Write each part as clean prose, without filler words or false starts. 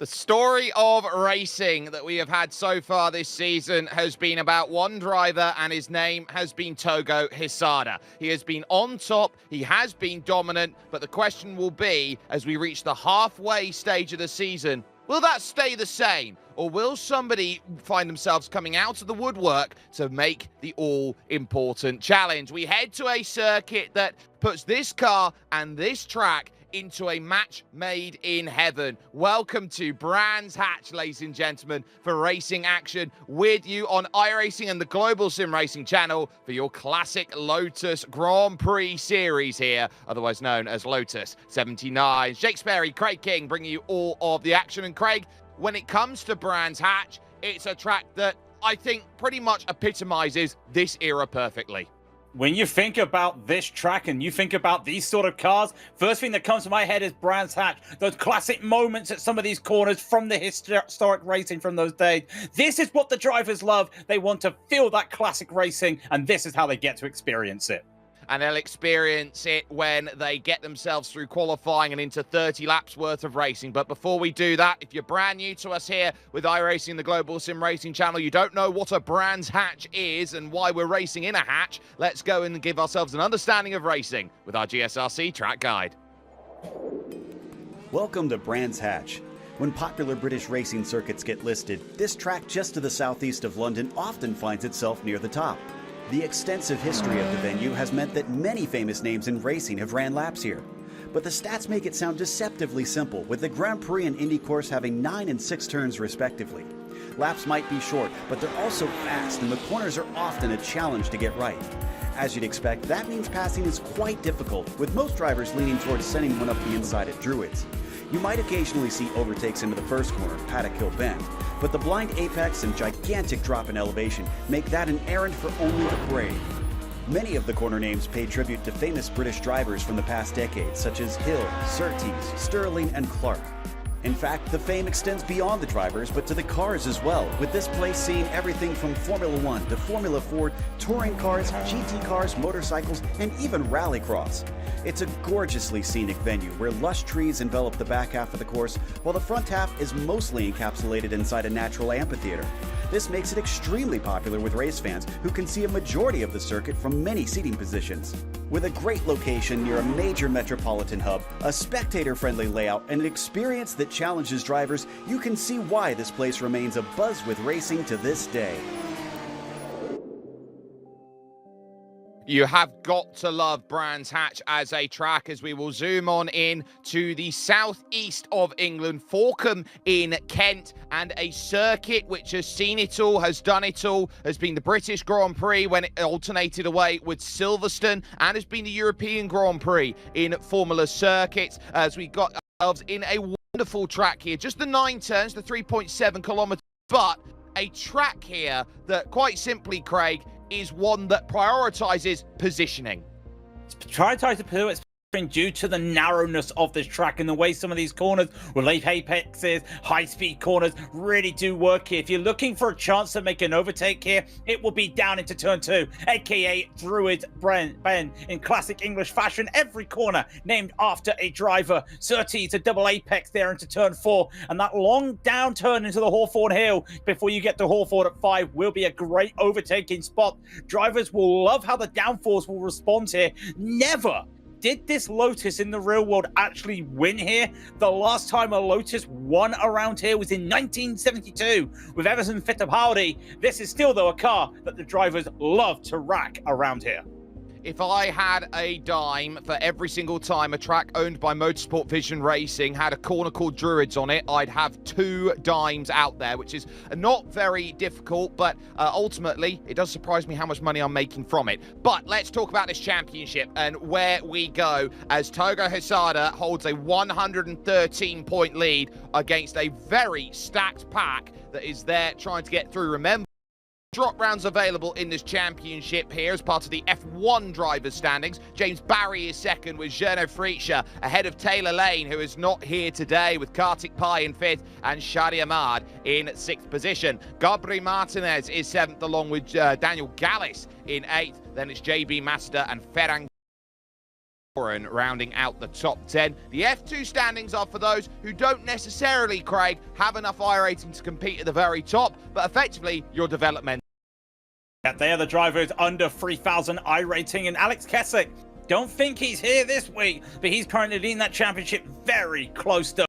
The story of racing that we have had so far this season has been about one driver, and his name has been Togo Hisada. He has been on top, he has been dominant, but the question will be, as we reach the halfway stage of the season, will that stay the same? Or will somebody find themselves coming out of the woodwork to make the all-important challenge? We head to a circuit that puts this car and this track into a match made in heaven. Welcome to Brands Hatch, ladies and gentlemen, for racing action with you on iRacing and the Global SimRacing Channel for your classic Lotus Grand Prix series here, otherwise known as Lotus 79. Jake Sperry, Craig King, bringing you all of the action. And Craig, when it comes to Brands Hatch, it's a track that I think pretty much epitomizes this era perfectly. When you think about this track and you think about these sort of cars, first thing that comes to my head is Brands Hatch. Those classic moments at some of these corners from the historic racing from those days. This is what the drivers love. They want to feel that classic racing, and this is how they get to experience it. And they'll experience it when they get themselves through qualifying and into 30 laps worth of racing. But before we do that, if you're brand new to us here with iRacing, the Global Sim Racing Channel, you don't know what a Brands Hatch is and why we're racing in a hatch, let's go and give ourselves an understanding of racing with our GSRC track guide. Welcome to Brands Hatch. When popular British racing circuits get listed, this track just to the southeast of London often finds itself near the top. The extensive history of the venue has meant that many famous names in racing have ran laps here. But the stats make it sound deceptively simple, with the Grand Prix and Indy course having 9 and 6 turns respectively. Laps might be short, but they're also fast, and the corners are often a challenge to get right. As you'd expect, that means passing is quite difficult, with most drivers leaning towards sending one up the inside at Druids. You might occasionally see overtakes into the first corner, Paddock Hill Bend, but the blind apex and gigantic drop in elevation make that an errand for only the brave. Many of the corner names pay tribute to famous British drivers from the past decades, such as Hill, Surtees, Sterling, and Clark. In fact, the fame extends beyond the drivers, but to the cars as well, with this place seeing everything from Formula One to Formula Ford, touring cars, GT cars, motorcycles, and even rallycross. It's a gorgeously scenic venue where lush trees envelop the back half of the course, while the front half is mostly encapsulated inside a natural amphitheater. This makes it extremely popular with race fans who can see a majority of the circuit from many seating positions. With a great location near a major metropolitan hub, a spectator-friendly layout, and an experience that challenges drivers, you can see why this place remains abuzz with racing to this day. You have got to love Brands Hatch as a track, as we will zoom on in to the southeast of England, Forkham in Kent, and a circuit which has seen it all, has done it all, has been the British Grand Prix when it alternated away with Silverstone, and has been the European Grand Prix in Formula circuits, as we got ourselves in a wonderful track here. Just the 9 turns, the 3.7 kilometers, but a track here that, quite simply, Craig, is one that prioritizes positioning. Prioritizes due to the narrowness of this track and the way some of these corners with late apexes, high-speed corners really do work here. If you're looking for a chance to make an overtake here, it will be down into turn 2, aka Druid Bend in classic English fashion. Every corner named after a driver. Surtees, a double apex there into turn 4, and that long down turn into the Hawthorne Hill before you get to Hawthorne at 5 will be a great overtaking spot. Drivers will love how the downforce will respond here. Never did this Lotus in the real world actually win here. The last time a Lotus won around here was in 1972 with Emerson Fittipaldi. This is still, though, a car that the drivers love to rack around here. If I had a dime for every single time a track owned by Motorsport Vision Racing had a corner called Druids on it, I'd have 2 dimes out there, which is not very difficult, but ultimately, it does surprise me how much money I'm making from it. But let's talk about this championship and where we go, as Togo Hisada holds a 113-point lead against a very stacked pack that is there trying to get through. Remember, drop rounds available in this championship here as part of the F1 drivers standings. James Barry is second with Gernot Frietscher, ahead of Taylor Lane, who is not here today, with Kartik Pai in 5th and Shadi Ahmad in 6th position. Gabri Martinez is 7th, along with Daniel Gallis in 8th. Then it's JB Master and Ferran and rounding out the top 10. The F2 standings are for those who don't necessarily, Craig, have enough iRacing to compete at the very top, but effectively your development. Yeah, they are the drivers under 3,000 iRating, and Alex Kessick, don't think he's here this week, but he's currently leading that championship very close to.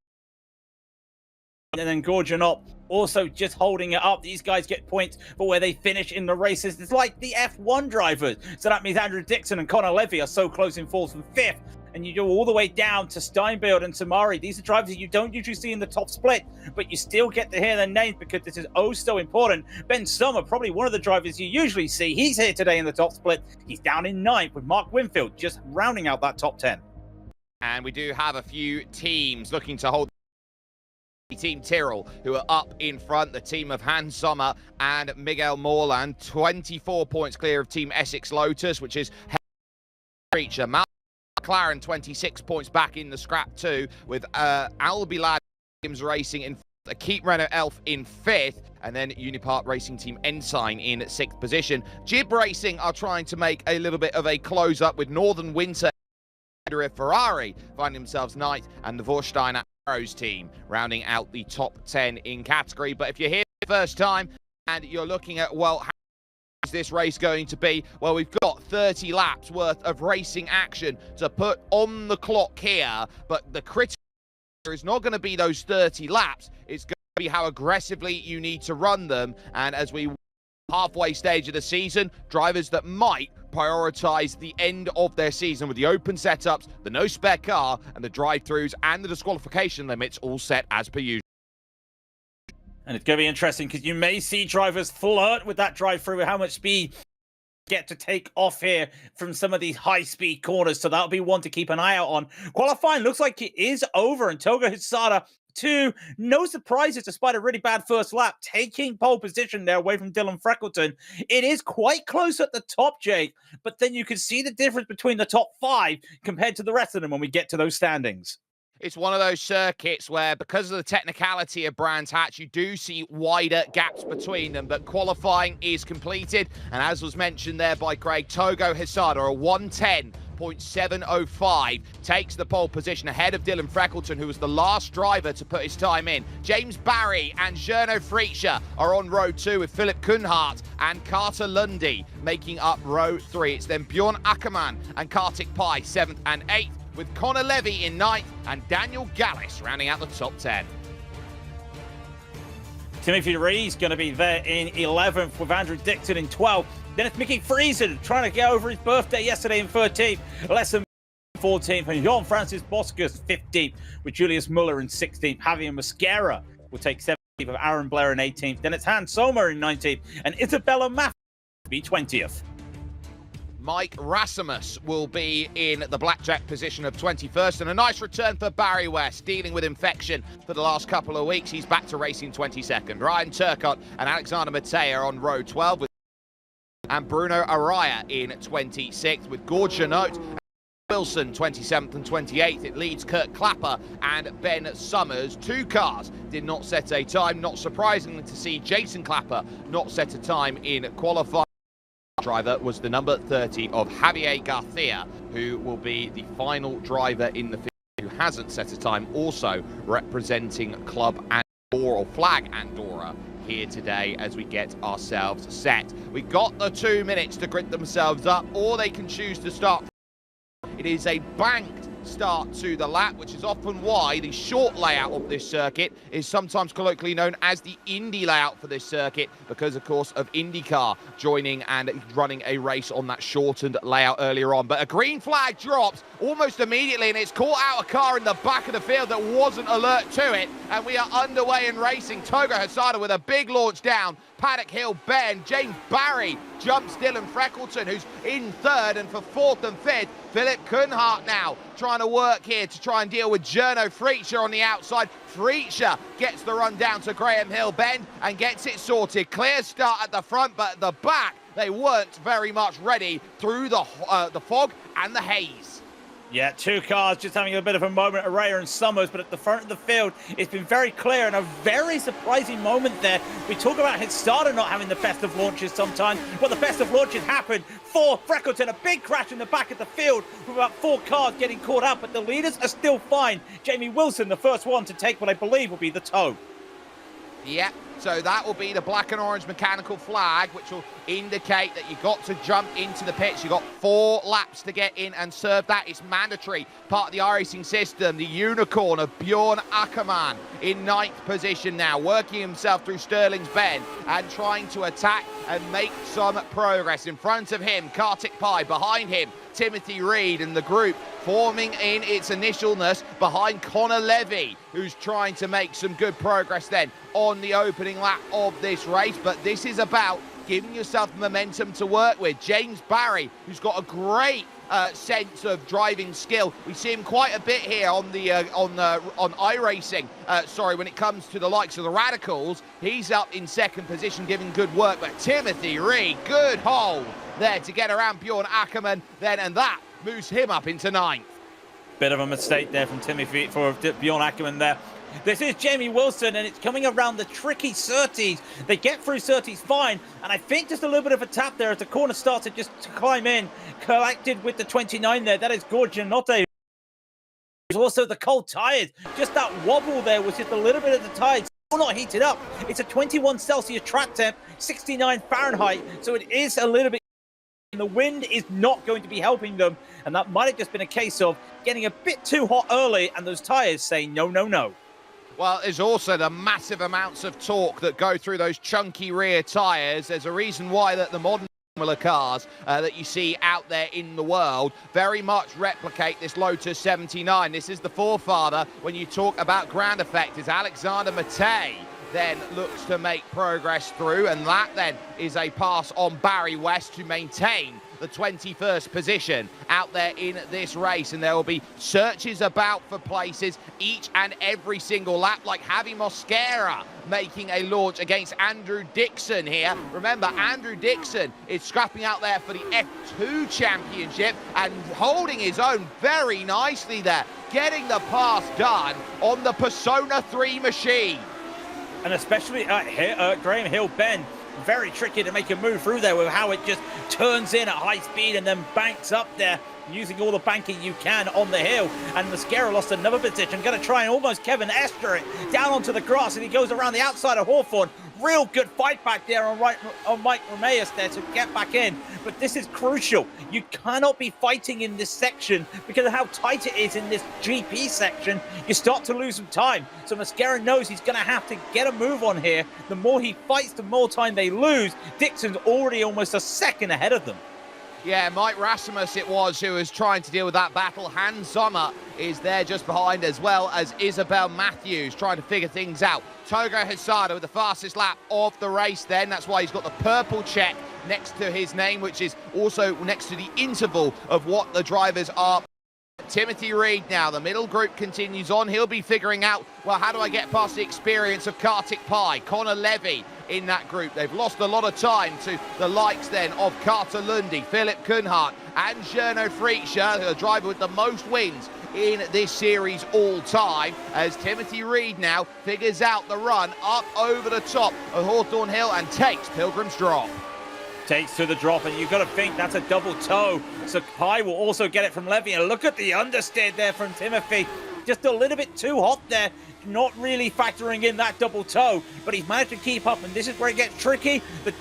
And then Gorgon up, also just holding it up. These guys get points for where they finish in the races. It's like the F1 drivers. So that means Andrew Dixon and Connor Levy are so close in 4th and 5th. And you go all the way down to Steinbild and Tamari. These are drivers that you don't usually see in the top split, but you still get to hear their names because this is oh so important. Ben Sommer, probably one of the drivers you usually see. He's here today in the top split. He's down in 9th with Mark Winfield just rounding out that top 10. And we do have a few teams looking to hold. Team Tyrrell, who are up in front, the team of Hans Sommer and Miguel Morland, 24 points clear of Team Essex Lotus, which is Creature. McLaren, 26 points back in the scrap too, with Albilad Racing in Keep Renault Elf in 5th, and then Unipart Racing Team Ensign in 6th position. Jib Racing are trying to make a little bit of a close-up with Northern Winter Ferrari finding themselves 9th, and the Vorsteiner Arrows team rounding out the top 10 in category. But if you're here for the first time and you're looking at, well, how is this race going to be? Well, we've got 30 laps worth of racing action to put on the clock here, but the critical is not going to be those 30 laps. It's going to be how aggressively you need to run them. And as we halfway stage of the season, drivers that might prioritize the end of their season with the open setups, the no spare car, and the drive-throughs and the disqualification limits all set as per usual. And it's going to be interesting because you may see drivers flirt with that drive-through, how much speed get to take off here from some of these high-speed corners. So that'll be one to keep an eye out on. Qualifying looks like it is over, and Togo Hisada, too, no surprises despite a really bad first lap, taking pole position there away from Dylan Freckleton. It is quite close at the top, Jake, but then you can see the difference between the top 5 compared to the rest of them when we get to those standings. It's one of those circuits where, because of the technicality of Brands Hatch, you do see wider gaps between them, but qualifying is completed, and as was mentioned there by Craig, Togo Hisada, a 110.705, takes the pole position ahead of Dylan Freckleton, who was the last driver to put his time in. James Barry and Jerno Freacher are on row 2 with Philip Kunhardt and Carter Lundy making up row 3. It's then Bjorn Ackermann and Kartik Pai 7th and 8th, with Connor Levy in 9th and Daniel Gallis rounding out the top 10. Timothy Rees going to be there in 11th with Andrew Dixon in 12th. Then it's Mickey Friesen trying to get over his birthday yesterday in 13th. Lesson 14th, and Jean-Francis Boscus 15th with Julius Muller in 16th. Javier Mosquera will take 17th of Aaron Blair in 18th. Then it's Hans Sommer in 19th and Isabella Maff will be 20th. Mike Rasmus will be in the blackjack position of 21st, and a nice return for Barry West, dealing with infection for the last couple of weeks. He's back to racing 22nd. Ryan Turcott and Alexander Matei are on row 12, and Bruno Araya in 26th, with Gord Janot and Wilson 27th and 28th. It leads Kurt Clapper and Ben Summers. 2 cars did not set a time. Not surprisingly to see Jason Clapper not set a time in qualifying. Driver was the number 30 of Javier Garcia, who will be the final driver in the field who hasn't set a time, also representing Club Andorra, or Flag Andorra, here today as we get ourselves set. We got the 2 minutes to grid themselves up, or they can choose to start. It is a banked start to the lap, which is often why the short layout of this circuit is sometimes colloquially known as the Indy layout for this circuit, because of course of IndyCar joining and running a race on that shortened layout earlier on. But a green flag drops almost immediately, and it's caught out a car in the back of the field that wasn't alert to it, and we are underway in racing. Togo Hisada with a big launch down. Paddock Hill bend. James Barry jumps Dylan Freckleton, who's in 3rd, and for 4th and 5th, Philip Kunhardt now trying to work here to try and deal with Jerno Freacher on the outside. Freacher gets the run down to Graham Hill bend and gets it sorted. Clear start at the front, but at the back, they weren't very much ready through the fog and the haze. Yeah, two cars just having a bit of a moment, Araya and Summers, but at the front of the field, it's been very clear and a very surprising moment there. We talk about Hitsada not having the best of launches sometimes. Well, the best of launches happened for Freckleton, a big crash in the back of the field with about 4 cars getting caught up, but the leaders are still fine. Jamie Wilson, the first one to take what I believe will be the toe. Yeah, so that will be the black and orange mechanical flag, which will indicate that you got to jump into the pits. You got 4 laps to get in and serve that. It's mandatory, part of the iRacing system. The unicorn of Bjorn Ackermann in 9th position now, working himself through Sterling's Bend and trying to attack and make some progress. In front of him, Kartik Pai. Behind him, Timothy Reed, and the group forming in its initialness behind Connor Levy, who's trying to make some good progress then on the opening lap of this race. But this is about giving yourself momentum to work with. James Barry, who's got a great sense of driving skill. We see him quite a bit here on the on iRacing. When it comes to the likes of the Radicals, he's up in 2nd position, giving good work. But Timothy Reed, good hold there to get around Bjorn Ackermann then, and that moves him up into 9th. Bit of a mistake there from Timothy for Bjorn Ackermann there. This is Jamie Wilson, and it's coming around the tricky Surtees. They get through Surtees fine, and I think just a little bit of a tap there as the corner starts to just climb in, collected with the 29 there. That is Gorgianotte. There's also the cold tyres. Just that wobble there was just a little bit of the tyres. Still not heated up. It's a 21 Celsius track temp, 69 Fahrenheit, so it is a little bit. And the wind is not going to be helping them, and that might have just been a case of getting a bit too hot early, and those tyres saying no, no, no. Well, there's also the massive amounts of torque that go through those chunky rear tyres. There's a reason why that the modern Formula cars that you see out there in the world very much replicate this Lotus 79. This is the forefather when you talk about ground effect, as Alexander Matei then looks to make progress through, and that then is a pass on Barry West to maintain the 21st position out there in this race. And there will be searches about for places each and every single lap, like Javi Mosquera making a launch against Andrew Dixon here. Remember, Andrew Dixon is scrapping out there for the F2 Championship and holding his own very nicely there, getting the pass done on the Persona 3 machine. And especially at Graham Hill Bend, very tricky to make a move through there with how it just turns in at high speed and then banks up there, using all the banking you can on the hill. And Mosquera lost another position, going to try and almost Kevin Esther it down onto the grass, and he goes around the outside of Hawthorne. Real good fight back there on Mike Romeus there to get back in. But this is crucial. You cannot be fighting in this section because of how tight it is in this GP section. You start to lose some time. So Mosquera knows he's going to have to get a move on here. The more he fights, the more time they lose. Dixon's already almost a second ahead of them. Yeah, Mike Rasmus it was who was trying to deal with that battle. Hans Sommer is there just behind, as well as Isabel Matthews trying to figure things out. Togo Hitsada with the fastest lap of the race then. That's why he's got the purple check next to his name, which is also next to the interval of what the drivers are. Timothy Reed now, the middle group continues on. He'll be figuring out, well, how do I get past the experience of Kartik Pai, Connor Levy in that group. They've lost a lot of time to the likes then of Carter Lundy, Philip Kunhardt and Jerno Freaksha, the driver with the most wins in this series all time, as Timothy Reed now figures out the run up over the top of Hawthorne Hill and takes Pilgrim's Drop. Takes to the drop, and you've got to think that's a double toe. So Pai will also get it from Levy, and look at the understeer there from Timothy. Just a little bit too hot there, not really factoring in that double toe, but he's managed to keep up, and this is where it gets tricky. The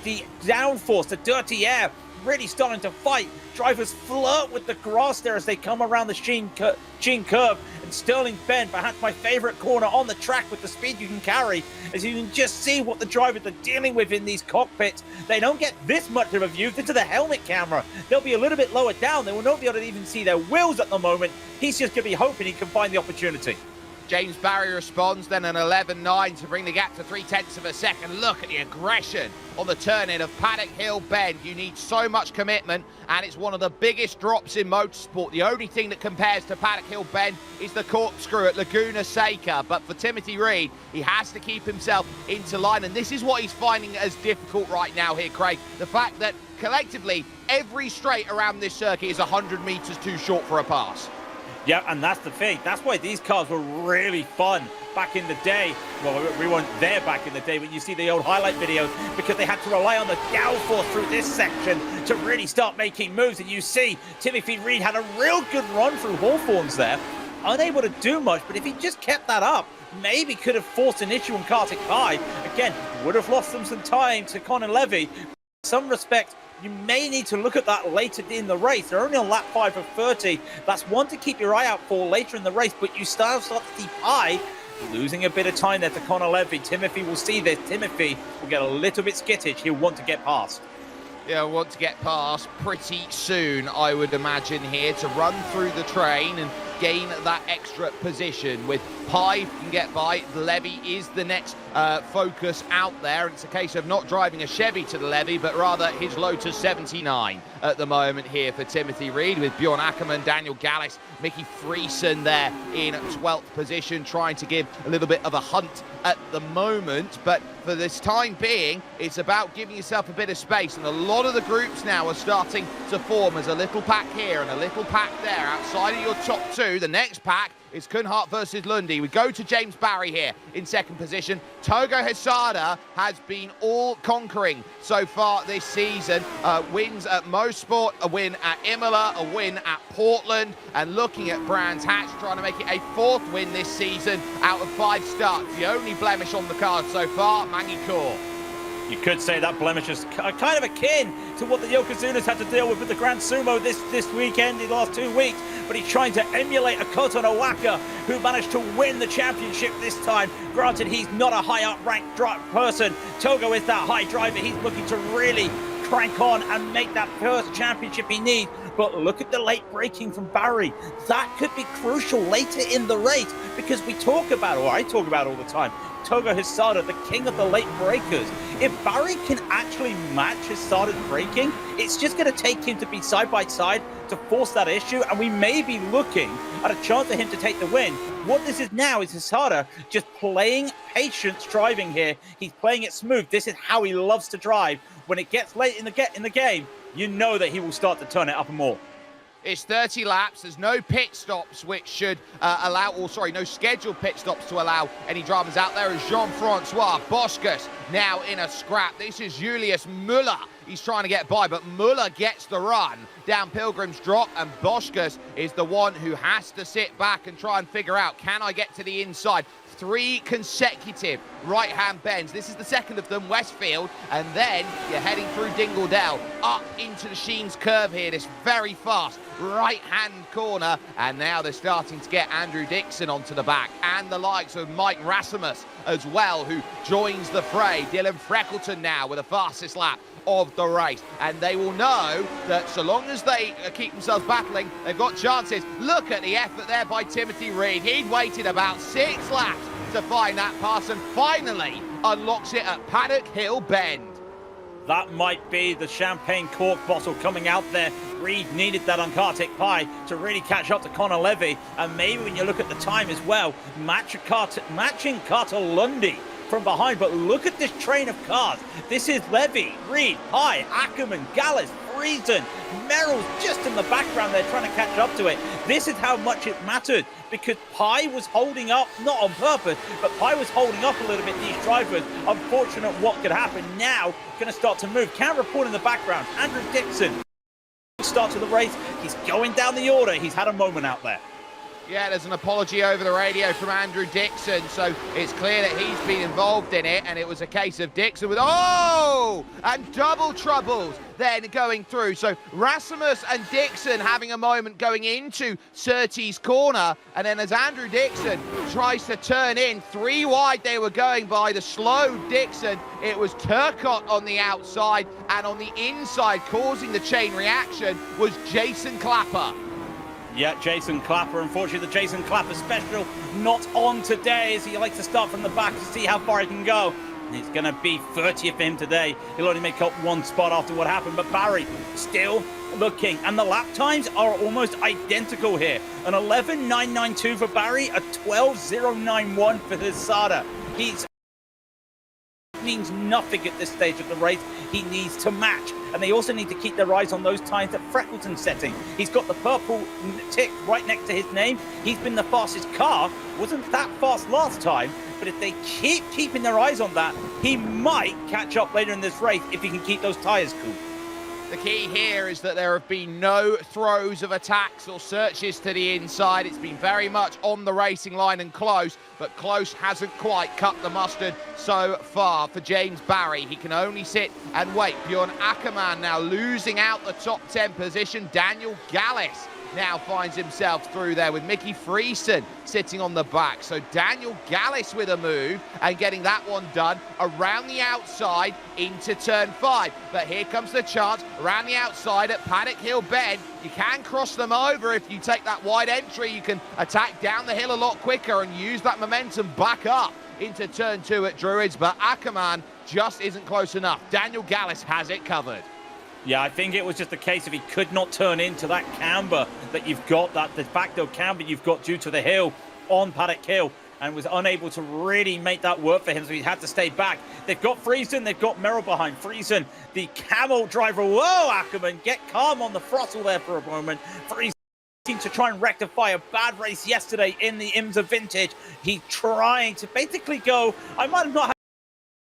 downforce, the dirty air, really starting to fight. Drivers flirt with the grass there as they come around the Sheen curve, and Sterling Bend, perhaps my favorite corner on the track with the speed you can carry, as you can just see what the drivers are dealing with in these cockpits. They don't get this much of a view into the helmet camera. They'll be a little bit lower down. They will not be able to even see their wheels at the moment. He's just going to be hoping he can find the opportunity. James Barry responds, then an 11.9 to bring the gap to 0.3 of a second. Look at the aggression on the turn-in of Paddock Hill Bend. You need so much commitment, and it's one of the biggest drops in motorsport. The only thing that compares to Paddock Hill Bend is the corkscrew at Laguna Seca. But for Timothy Reed, he has to keep himself into line, and this is what he's finding as difficult right now here, Craig. The fact that collectively, every straight around this circuit is 100 meters too short for a pass. Yeah, and that's the thing. That's why these cars were really fun back in the day. Well, we weren't there back in the day, but you see the old highlight videos because they had to rely on the downforce through this section to really start making moves. And you see Timothy Reed had a real good run through Hawthorns there. Unable to do much, but if he just kept that up, maybe could have forced an issue on Kartik Pai. Again, would have lost them some time to Conor Levy. In some respects, you may need to look at that later in the race. They're only on lap 5 of 30. That's one to keep your eye out for later in the race, but you start to see Pai losing a bit of time there to Conor Levy. Timothy will see this. Timothy will get a little bit skittish. He'll want to get past. Yeah, want to get past pretty soon, I would imagine, here to run through the train and gain that extra position. With Pai can get by, Levy is the next focus out there. It's a case of not driving a Chevy to the Levy, but rather his Lotus 79 at the moment here for Timothy Reed, with Bjorn Ackerman, Daniel Gallis, Mickey Friesen there in 12th position, trying to give a little bit of a hunt at the moment. But for this time being, it's about giving yourself a bit of space, and a lot of the groups now are starting to form as a little pack here and a little pack there outside of your top two. The next pack is Kunhart versus Lundy. We go to James Barry here in second position. Togo Hesada has been all conquering so far this season. Wins at Mosport, a win at Imola, a win at Portland, and looking at Brands Hatch trying to make it a 4th win this season out of 5 starts. The only blemish on the card so far, Mangi Kaur. You could say that blemish is kind of akin to what the Yokozunas had to deal with the Grand Sumo this weekend, in the last 2 weeks. But he's trying to emulate a Koto Nowaka, who managed to win the championship this time. Granted, he's not a high up-ranked person. Togo is that high driver. He's looking to really crank on and make that first championship he needs. But look at the late braking from Barry. That could be crucial later in the race, because we talk about, or I talk about all the time, Togo Hesada, the king of the late breakers. If Barry can actually match Hesada's braking, it's just going to take him to be side by side to force that issue, and we may be looking at a chance for him to take the win. What this is now is Hesada just playing patience driving here. He's playing it smooth. This is how he loves to drive. When it gets late in the game, you know that he will start to turn it up more. It's 30 laps. There's no pit stops, which should no scheduled pit stops to allow any drivers out there. As Jean-Francois Boschkus now in a scrap. This is Julius Müller. He's trying to get by, but Müller gets the run down Pilgrim's Drop, and Boschkus is the one who has to sit back and try and figure out, can I get to the inside? 3 consecutive right-hand bends. This is the second of them, Westfield, and then you're heading through Dingledale up into the Sheens curve here, this very fast right-hand corner, and now they're starting to get Andrew Dixon onto the back, and the likes of Mike Rasmus as well, who joins the fray. Dylan Freckleton now with the fastest lap of the race, and they will know that so long as they keep themselves battling, they've got chances. Look at the effort there by Timothy Reed. He'd waited about 6 laps to find that pass and finally unlocks it at Paddock Hill Bend. That might be the champagne cork bottle coming out there. Reed needed that on Kartik Pai to really catch up to Conor Levy, and maybe when you look at the time as well, matching Carter Lundy from behind. But look at this train of cars. This is Levy, Reed, Pai, Ackerman, Gallis, Friesen, Merrill's just in the background there trying to catch up to it. This is how much it mattered, because Pai was holding up, not on purpose, but Pai was holding up a little bit, these drivers. Unfortunate what could happen. Now going to start to move. Can report in the background, Andrew Dixon. Start to the race. He's going down the order. He's had a moment out there. Yeah, there's an apology over the radio from Andrew Dixon, so it's clear that he's been involved in it, and it was a case of Dixon with, and double troubles then going through. So Rasmus and Dixon having a moment going into Surtees corner, and then as Andrew Dixon tries to turn in, 3 wide they were going by the slow Dixon. It was Turcotte on the outside, and on the inside causing the chain reaction was Jason Clapper. Yeah, Jason Clapper. Unfortunately, the Jason Clapper special not on today, as he likes to start from the back to see how far he can go. And it's going to be 30th for him today. He'll only make up 1 spot after what happened, but Barry still looking. And the lap times are almost identical here. An 11.992 for Barry, a 12.091 for Hesada. He's means nothing at this stage of the race. He needs to match. And they also need to keep their eyes on those times that Freckleton's setting. He's got the purple tick right next to his name. He's been the fastest car. Wasn't that fast last time. But if they keep keeping their eyes on that, he might catch up later in this race if he can keep those tyres cool. The key here is that there have been no throws of attacks or searches to the inside. It's been very much on the racing line and close, but close hasn't quite cut the mustard so far for James Barry. He can only sit and wait. Bjorn Ackermann now losing out the top 10 position. Daniel Gallis now finds himself through there with Mickey Friesen sitting on the back. So Daniel Gallis with a move and getting that one done around the outside into turn 5. But here comes the chance around the outside at Paddock Hill Bend. You can cross them over if you take that wide entry. You can attack down the hill a lot quicker and use that momentum back up into turn 2 at Druids. But Ackermann just isn't close enough. Daniel Gallis has it covered. Yeah, I think it was just a case of he could not turn into that camber that you've got, that de facto camber you've got due to the hill on Paddock Hill, and was unable to really make that work for him, so he had to stay back. They've got Friesen, they've got Merrill behind. Friesen, the camel driver. Whoa, Ackermann, get calm on the throttle there for a moment. Friesen to try and rectify a bad race yesterday in the IMSA Vintage. He's trying to basically go, I might have not had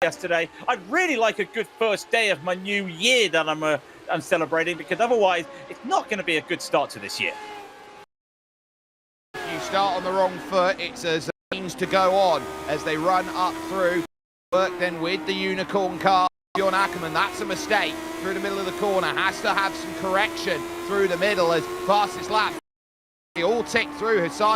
yesterday. I'd really like a good first day of my new year that I'm celebrating, because otherwise it's not going to be a good start to this year. You start on the wrong foot, it's as means to go on as they run up through. Work then with the unicorn car. Bjorn Ackermann, that's a mistake through the middle of the corner. Has to have some correction through the middle as fastest lap. They all tick through Hassan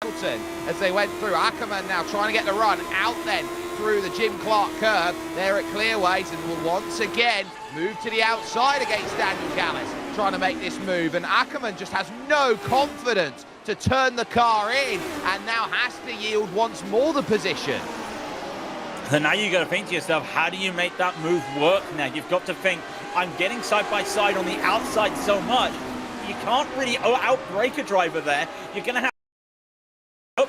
as they went through. Ackermann now trying to get the run out then through the Jim Clark curve there at Clearways, and will once again move to the outside against Daniel Gallis, trying to make this move. And Ackermann just has no confidence to turn the car in, and now has to yield once more the position. And now you got to think to yourself, how do you make that move work now? You've got to think, I'm getting side by side on the outside so much, you can't really outbrake a driver there. You're going to have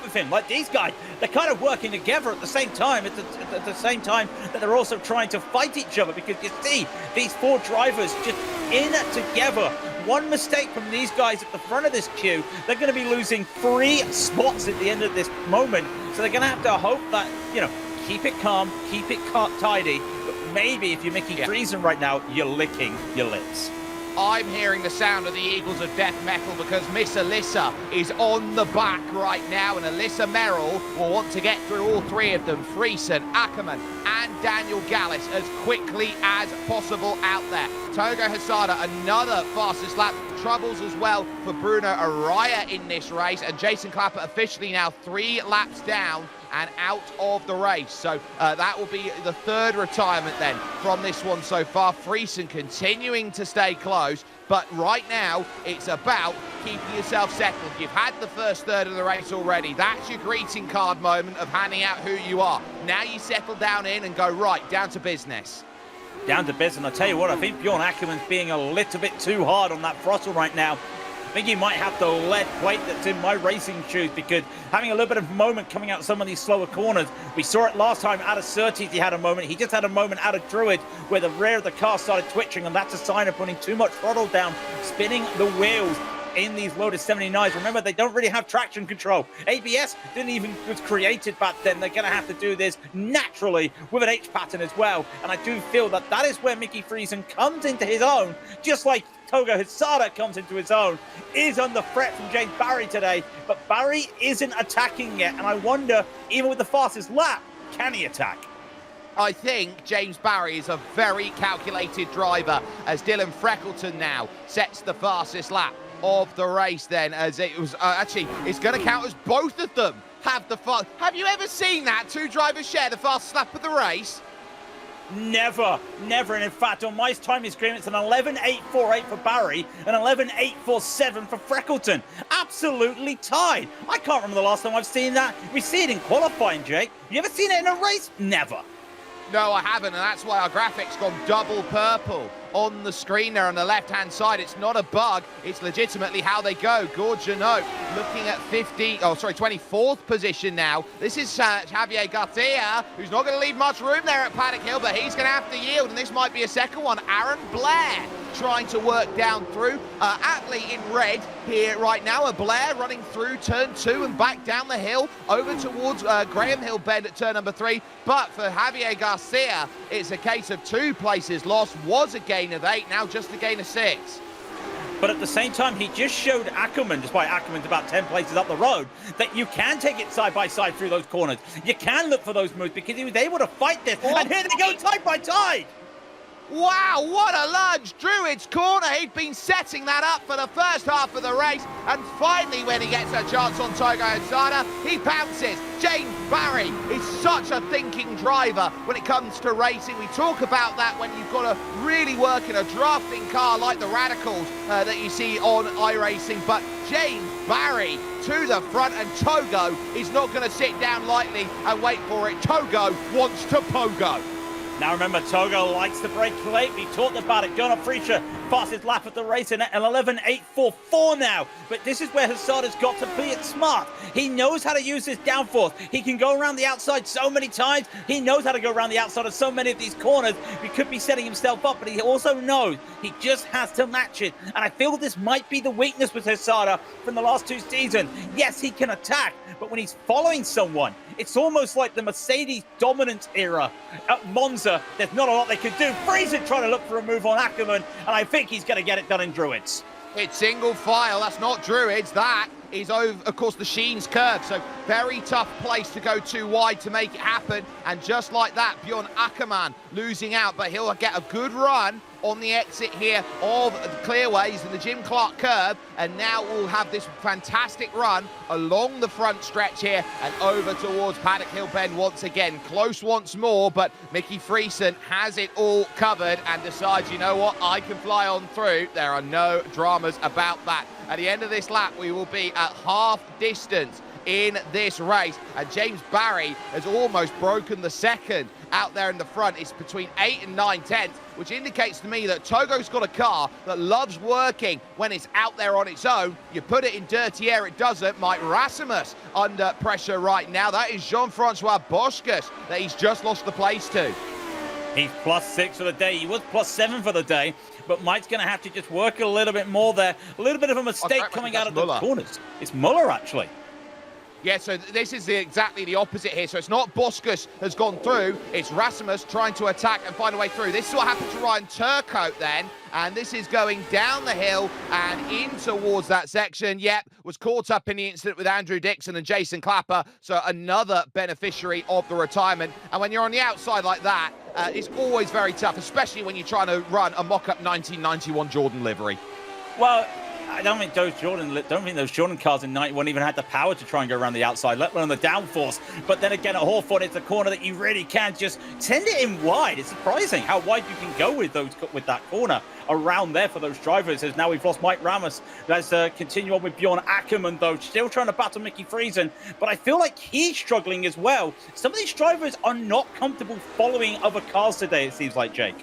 with him like these guys. They're kind of working together at the same time, at the same time that they're also trying to fight each other, because you see these four drivers just in it together. One mistake from these guys at the front of this queue, they're going to be losing 3 spots at the end of this moment. So they're going to have to hope that, you know, keep it calm, keep it tidy, but maybe if you're Mickey Friesen right now, you're licking your lips. I'm hearing the sound of the Eagles of Death Metal, because Miss Alyssa is on the back right now, and Alyssa Merrill will want to get through all 3 of them, Friesen, Ackermann and Daniel Gallis, as quickly as possible out there. Togo Hasada, another fastest lap. Troubles as well for Bruno Araya in this race, and Jason Clapper officially now 3 laps down and out of the race. So that will be the 3rd retirement then from this one so far. Friesen continuing to stay close, but right now it's about keeping yourself settled. You've had the first third of the race already. That's your greeting card moment of handing out who you are. Now you settle down in and go right, down to business. Down to business. And I'll tell you what, I think Bjorn Ackermann's being a little bit too hard on that throttle right now. I think he might have the lead plate that's in my racing shoes, because having a little bit of moment coming out some of these slower corners. We saw it last time out of Surtees, he had a moment. He just had a moment out of Druid where the rear of the car started twitching, and that's a sign of putting too much throttle down, spinning the wheels in these Lotus 79s. Remember, they don't really have traction control. ABS was created back then. They're going to have to do this naturally with an H pattern as well. And I do feel that that is where Mickey Friesen comes into his own, just like Togo Hasada comes into his own, is under threat from James Barry today. But Barry isn't attacking yet. And I wonder, even with the fastest lap, can he attack? I think James Barry is a very calculated driver, as Dylan Freckleton now sets the fastest lap of the race then, as it was actually, it's going to count as both of them have the fast. Have you ever seen that? 2 drivers share the fastest lap of the race? Never. And in fact, on my timing screen, it's an 11.848 for Barry and 11.847 for Freckleton. Absolutely tied. I can't remember the last time I've seen that. We see it in qualifying, Jake. You ever seen it in a race? Never. No, I haven't, and that's why our graphics gone double purple on the screen there on the left-hand side. It's not a bug. It's legitimately how they go. Gorgiano looking at 24th position now. This is Javier Garcia, who's not going to leave much room there at Paddock Hill, but he's going to have to yield, and this might be a second one. Aaron Blair trying to work down through. Atlee in red here right now. Blair running through turn 2 and back down the hill over towards Graham Hill bend at turn number 3. But for Javier Garcia, it's a case of 2 places lost. Was a gain of 8, now just a gain of 6. But at the same time, he just showed Ackerman, despite Ackerman's about 10 places up the road, that you can take it side by side through those corners. You can look for those moves because he was able to fight this. And here they go, side by side. Wow, what a lunge! Druid's corner, he'd been setting that up for the first half of the race, and finally when he gets a chance on Togo Hosada, he pounces. James Barry is such a thinking driver when it comes to racing. We talk about that when you've got to really work in a drafting car like the Radicals that you see on iRacing, but James Barry to the front, and Togo is not going to sit down lightly and wait for it. Togo wants to pogo. Now remember, Togo likes to break late. We talked about it. Jonah Friescher fastest lap of the race in an 11.844 now. But this is where Hosada's got to be it smart. He knows how to use this downforce. He can go around the outside so many times. He knows how to go around the outside of so many of these corners. He could be setting himself up, but he also knows he just has to match it. And I feel this might be the weakness with Hosada from the last 2 seasons. Yes, he can attack, but when he's following someone, it's almost like the Mercedes dominance era at Monza. There's not a lot they could do. Friesen trying to look for a move on Ackerman, and I think he's going to get it done in Druids. It's single file. That's not Druids. That is, over, of course, the Sheen's curve. So very tough place to go too wide to make it happen. And just like that, Bjorn Ackerman losing out, but he'll get a good run on the exit here of the clearways and the Jim Clark curve, and now we'll have this fantastic run along the front stretch here and over towards Paddock Hill Bend once again. Close once more, but Mickey Friesen has it all covered and decides, you know what, I can fly on through. There are no dramas about that. At the end of this lap, we will be at half distance in this race, and James Barry has almost broken the second out there in the front. It's between 8 and 9 tenths, which indicates to me that Togo's got a car that loves working when it's out there on its own. You put it in dirty air, it doesn't. Mike Rasmus under pressure right now. That is Jean-Francois Boschkus that he's just lost the place to. He's +6 for the day. He was +7 for the day, but Mike's going to have to just work a little bit more there. A little bit of a mistake coming out of the corners. It's Muller, actually. Yeah, so this is exactly the opposite here. So it's not Boschkus has gone through, it's Rasmus trying to attack and find a way through. This is what happened to Ryan Turcotte then, and this is going down the hill and in towards that section. Yep, was caught up in the incident with Andrew Dixon and Jason Clapper, so another beneficiary of the retirement. And when you're on the outside like that, it's always very tough, especially when you're trying to run a mock-up 1991 Jordan livery. Well, I don't think those Jordan cars in 91 even had the power to try and go around the outside, let alone the downforce. But then again, at Hawthorne, it's a corner that you really can just send it in wide. It's surprising how wide you can go with that corner around there for those drivers. As now we've lost Mike Ramos. Let's continue on with Bjorn Ackerman, though, still trying to battle Mickey Friesen. But I feel like he's struggling as well. Some of these drivers are not comfortable following other cars today, it seems like, Jake.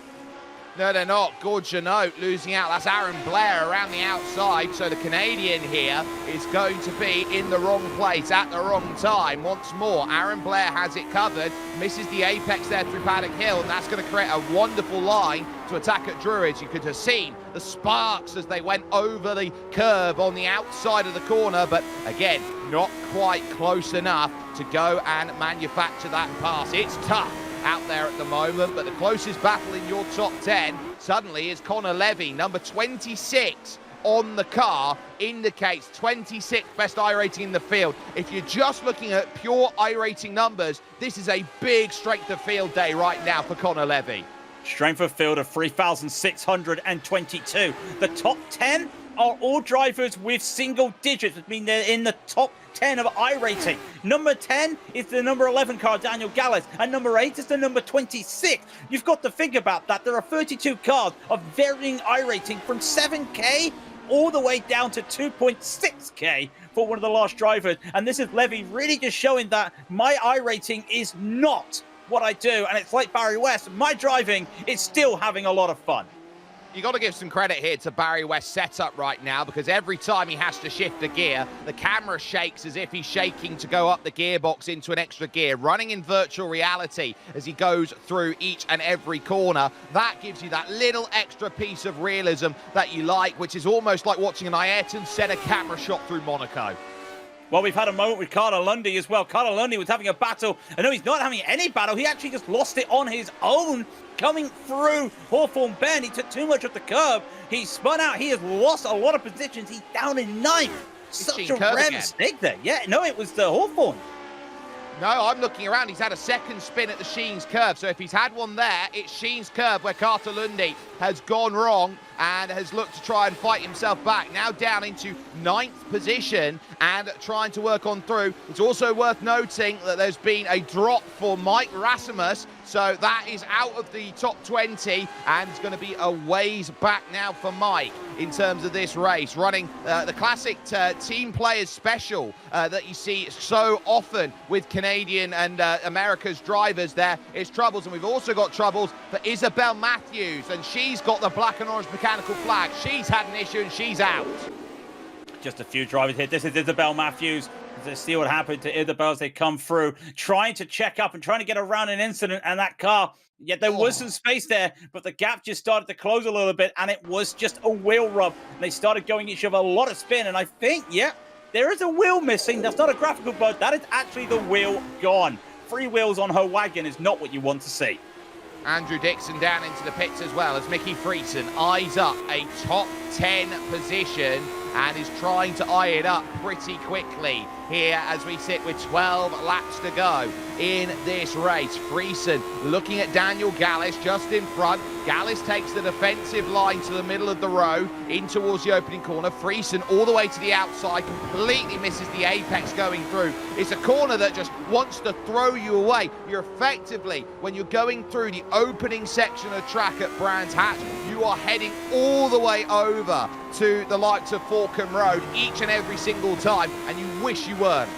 No, they're not. Gorgiano losing out. That's Aaron Blair around the outside. So the Canadian here is going to be in the wrong place at the wrong time. Once more, Aaron Blair has it covered. Misses the apex there through Paddock Hill. And that's going to create a wonderful line to attack at Druids. You could have seen the sparks as they went over the curve on the outside of the corner. But again, not quite close enough to go and manufacture that pass. It's tough out there at the moment, but the closest battle in your top 10 suddenly is Connor Levy, number 26 on the car, indicates 26th best iRating in the field. If you're just looking at pure iRating numbers, this is a big strength of field day right now for Connor Levy. Strength of field of 3,622. The top 10 are all drivers with single digits. I mean, they're in the top 10 of iRating. Number 10 is the number 11 car, Daniel Gallis, and number 8 is the number 26. You've got to think about that. There are 32 cars of varying iRating from 7K all the way down to 2.6K for one of the last drivers. And this is Levy really just showing that my iRating is not what I do. And it's like Barry West, my driving is still having a lot of fun. You got to give some credit here to Barry West's setup right now, because every time he has to shift a gear, the camera shakes as if he's shaking to go up the gearbox into an extra gear, running in virtual reality as he goes through each and every corner. That gives you that little extra piece of realism that you like, which is almost like watching an Ayrton Senna camera shot through Monaco. Well, we've had a moment with Carter Lundy as well. Carter Lundy was having a battle. I know he's not having any battle. He actually just lost it on his own, coming through Hawthorne Bend. He took too much of the curb. He spun out. He has lost a lot of positions. He's down in ninth. Such a rare mistake there. Yeah, no, it was the Hawthorne. No, I'm looking around. He's had a second spin at the Sheens curve. So if he's had one there, it's Sheens curve where Carter Lundy has gone wrong and has looked to try and fight himself back. Now down into ninth position and trying to work on through. It's also worth noting that there's been a drop for Mike Rasmus. So that is out of the top 20 and it's going to be a ways back now for Mike in terms of this race. Running the classic team players special that you see so often with Canadian and America's drivers there. It's troubles, and we've also got troubles for Isabel Matthews, and she's got the black and orange mechanical flag. She's had an issue and she's out. Just a few drivers here. This is Isabel Matthews. Let's see what happened to Isabel as they come through, trying to check up and trying to get around an incident, and that car, yeah, there was some space there, but the gap just started to close a little bit, and it was just a wheel rub. And they started going each other a lot of spin, and I think, yeah, there is a wheel missing. That's not a graphical bug. That is actually the wheel gone. 3 wheels on her wagon is not what you want to see. Andrew Dixon down into the pits as well as Mickey Friesen eyes up a top 10 position and is trying to eye it up pretty quickly here as we sit with 12 laps to go in this race. Friesen looking at Daniel Gallis just in front. Gallis takes the defensive line to the middle of the road in towards the opening corner. Friesen all the way to the outside, completely misses the apex going through. It's a corner that just wants to throw you away. You're effectively, when you're going through the opening section of track at Brands Hatch, you are heading all the way over to the likes of Falcon Road each and every single time, and you wish you weren't.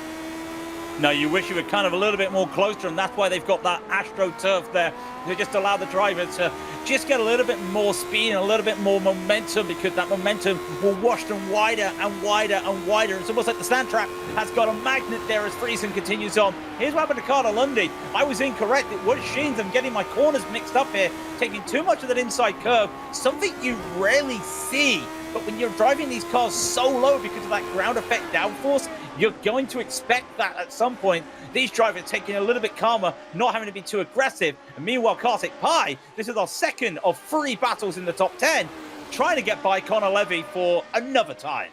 No, you wish you were kind of a little bit more closer, and that's why they've got that AstroTurf there to just allow the driver to just get a little bit more speed and a little bit more momentum, because that momentum will wash them wider and wider and wider. It's almost like the stand track has got a magnet there as Friesen continues on. Here's what happened to Carter Lundy. I was incorrect. It was Sheens. I'm getting my corners mixed up here, taking too much of that inside curve, something you rarely see. But when you're driving these cars so low because of that ground effect downforce, you're going to expect that at some point. These drivers taking a little bit calmer, not having to be too aggressive. And meanwhile, Kartik Pai, this is our second of 3 battles in the top 10, trying to get by Connor Levy for another time.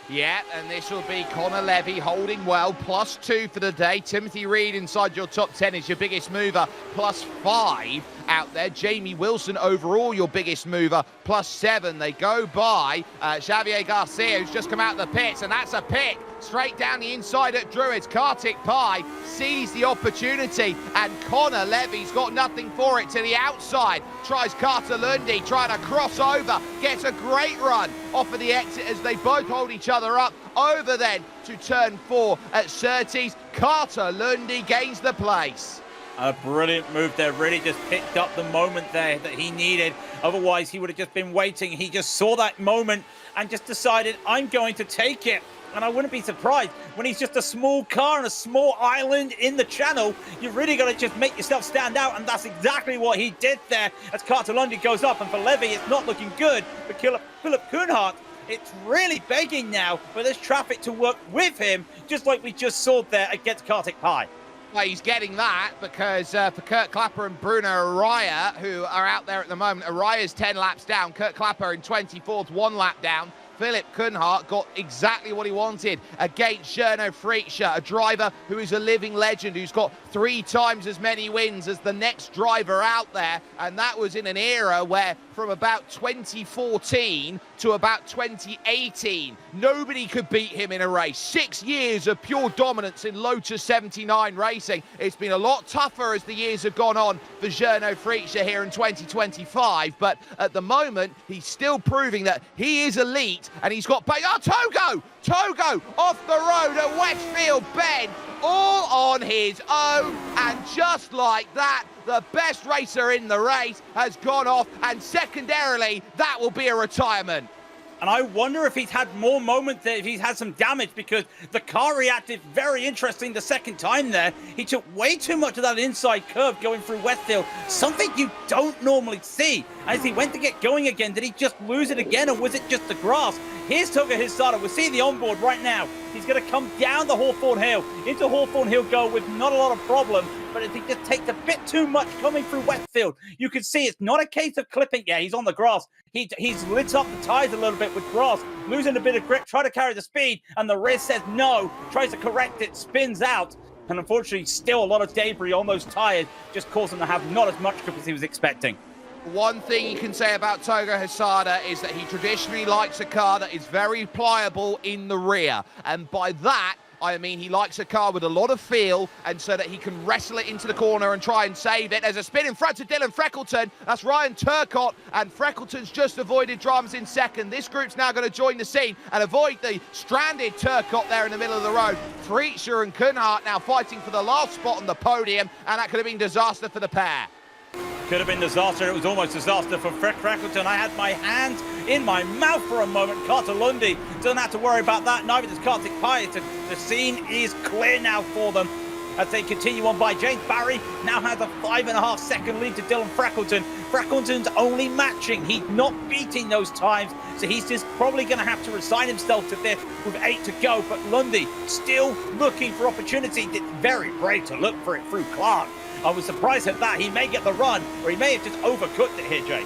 Yeah, and this will be Connor Levy holding well, +2 for the day. Timothy Reed inside your top 10 is your biggest mover, +5 out there. Jamie Wilson overall your biggest mover, +7. They go by Xavier Garcia, who's just come out of the pits, and that's a pick straight down the inside at Druids. Kartik Pai sees the opportunity, and Connor Levy's got nothing for it to the outside. Tries Carter Lundy, trying to cross over, gets a great run off of the exit as they both hold each other up. Over then to turn 4 at Surtees. Carter Lundy gains the place. A brilliant move there, really just picked up the moment there that he needed. Otherwise, he would have just been waiting. He just saw that moment and just decided, I'm going to take it. And I wouldn't be surprised when he's just a small car and a small island in the channel. You've really got to just make yourself stand out, and that's exactly what he did there as Carter Lundy goes up. And for Levy, it's not looking good. But Philip Kuhnhardt, it's really begging now for this traffic to work with him, just like we just saw there against Kartik Pai. Well, he's getting that because for Kurt Clapper and Bruno Araya, who are out there at the moment, Araya's 10 laps down, Kurt Clapper in 24th, 1 lap down. Philip Kuhnhardt got exactly what he wanted against Gernot Frietscher, a driver who is a living legend, who's got 3 times as many wins as the next driver out there. And that was in an era where from about 2014 to about 2018, nobody could beat him in a race. 6 years of pure dominance in Lotus 79 racing. It's been a lot tougher as the years have gone on for Gernot Frietscher here in 2025. But at the moment, he's still proving that he is elite. And he's got Togo off the road at Westfield Bend, all on his own. And just like that, the best racer in the race, has gone off, and secondarily, that will be a retirement. And I wonder if he's had more moments there, if he's had some damage, because the car reacted very interesting the second time there. He took way too much of that inside curve going through Westfield, something you don't normally see. As he went to get going again, did he just lose it again, or was it just the grass? Here's Toga Hisada. We're seeing the onboard right now. He's going to come down the Hawthorne Hill. Into Hawthorne Hill go with not a lot of problem, but if he just takes a bit too much coming through Westfield, you can see it's not a case of clipping. Yeah, he's on the grass. He's lit up the tires a little bit with grass, losing a bit of grip, try to carry the speed, and the rear says no, tries to correct it, spins out, and unfortunately still a lot of debris on those tires, just caused him to have not as much grip as he was expecting. One thing you can say about Toga Hisada is that he traditionally likes a car that is very pliable in the rear. And by that, I mean he likes a car with a lot of feel, and so that he can wrestle it into the corner and try and save it. There's a spin in front of Dylan Freckleton. That's Ryan Turcott, and Freckleton's just avoided dramas in second. This group's now going to join the scene and avoid the stranded Turcott there in the middle of the road. Freacher and Kunhardt now fighting for the last spot on the podium, and that could have been disaster for the pair. Could have been disaster. It was almost disaster for Freckleton. I had my hands in my mouth for a moment. Carter Lundy doesn't have to worry about that. Neither does Kartik Pyatt. The scene is clear now for them as they continue on by. James Barry now has a 5.5 second lead to Dylan Freckleton. Freckleton's only matching. He's not beating those times, so he's just probably going to have to resign himself to this with 8 to go. But Lundy still looking for opportunity. It's very brave to look for it through Clark. I was surprised at that. He may get the run, or he may have just overcooked it here, Jake.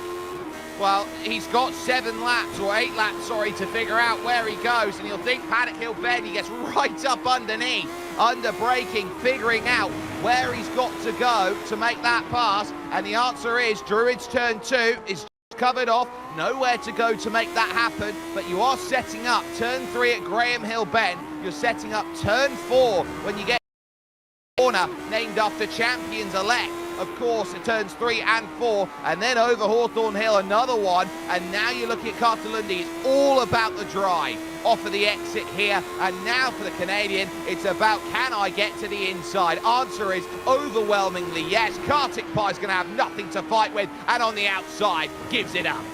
Well, he's got 7 laps, or 8 laps, sorry, to figure out where he goes, and you'll think Paddock Hill Bend, he gets right up underneath, under braking, figuring out where he's got to go to make that pass, and the answer is Druid's turn 2 is covered off, nowhere to go to make that happen, but you are setting up turn 3 at Graham Hill Bend, you're setting up turn 4 when you get corner named after champions-elect. Of course, it turns 3 and 4, and then over Hawthorne Hill, another one, and now you're looking at Carter Lundy. It's all about the drive off of the exit here, and now for the Canadian, it's about, can I get to the inside? Answer is overwhelmingly yes. Kartik Pye's going to have nothing to fight with, and on the outside, gives it up.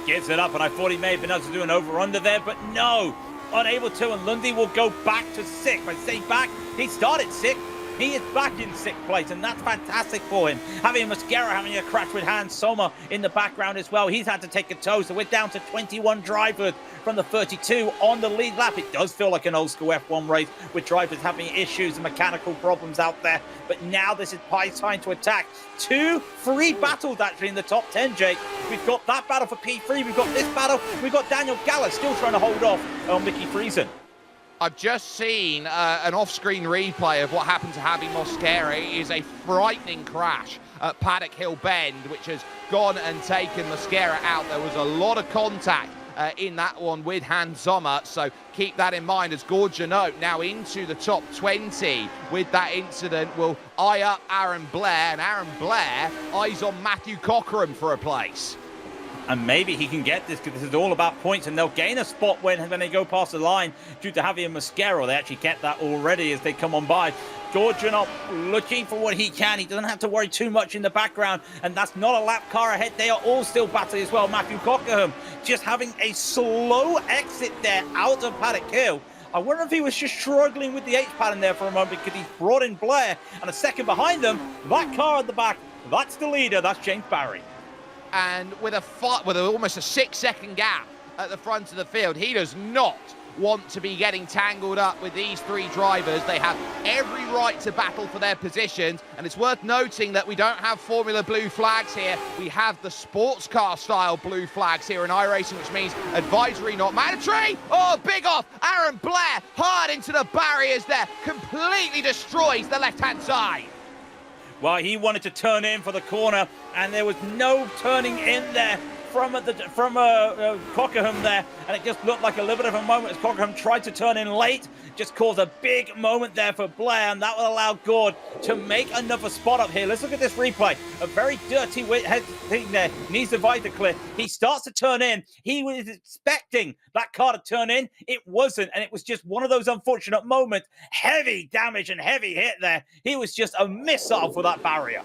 Gives it up, and I thought he may have been able to do an over-under there, but no, unable to, and Lundy will go back to 6th. I say back, he started 6th. He is back in 6th place, and that's fantastic for him. Having Mosquera having a crash with Hans Sommer in the background as well. He's had to take a tow, so we're down to 21 drivers from the 32 on the lead lap. It does feel like an old school F1 race with drivers having issues and mechanical problems out there. But now this is Pye's time to attack. 2 free battles actually in the top 10, Jake. We've got that battle for P3. We've got this battle. We've got Daniel Gallagher still trying to hold off on Mickey Friesen. I've just seen an off-screen replay of what happened to Javi Mosquera. It is a frightening crash at Paddock Hill Bend, which has gone and taken Mosquera out. There was a lot of contact in that one with Hans Sommer, so keep that in mind as Gord Janot now into the top 20 with that incident will eye up Aaron Blair, and Aaron Blair eyes on Matthew Cockerham for a place. And maybe he can get this, because this is all about points, and they'll gain a spot when they go past the line due to Javier Mosquera. They actually get that already as they come on by. Georgianov looking for what he can. He doesn't have to worry too much in the background, and that's not a lap car ahead. They are all still battling as well. Matthew Cockerham just having a slow exit there out of Paddock Hill. I wonder if he was just struggling with the H-pattern there for a moment, because he's brought in Blair, and a second behind them, that car at the back, that's the leader, that's James Barry. And with almost a 6-second gap at the front of the field, he does not want to be getting tangled up with these 3 drivers. They have every right to battle for their positions, and it's worth noting that we don't have Formula Blue flags here. We have the sports car style blue flags here in iRacing, which means advisory, not mandatory. Oh, big off. Aaron Blair hard into the barriers there, completely destroys the left-hand side. Well, he wanted to turn in for the corner, and there was no turning in there from Cockerham there, and it just looked like a little bit of a moment as Cockerham tried to turn in late. Just caused a big moment there for Blair, and that will allow Gord to make another spot up here. Let's look at this replay. A very dirty head thing there. Needs the divider clear. He starts to turn in. He was expecting that car to turn in. It wasn't, and it was just one of those unfortunate moments. Heavy damage and heavy hit there. He was just a missile for that barrier.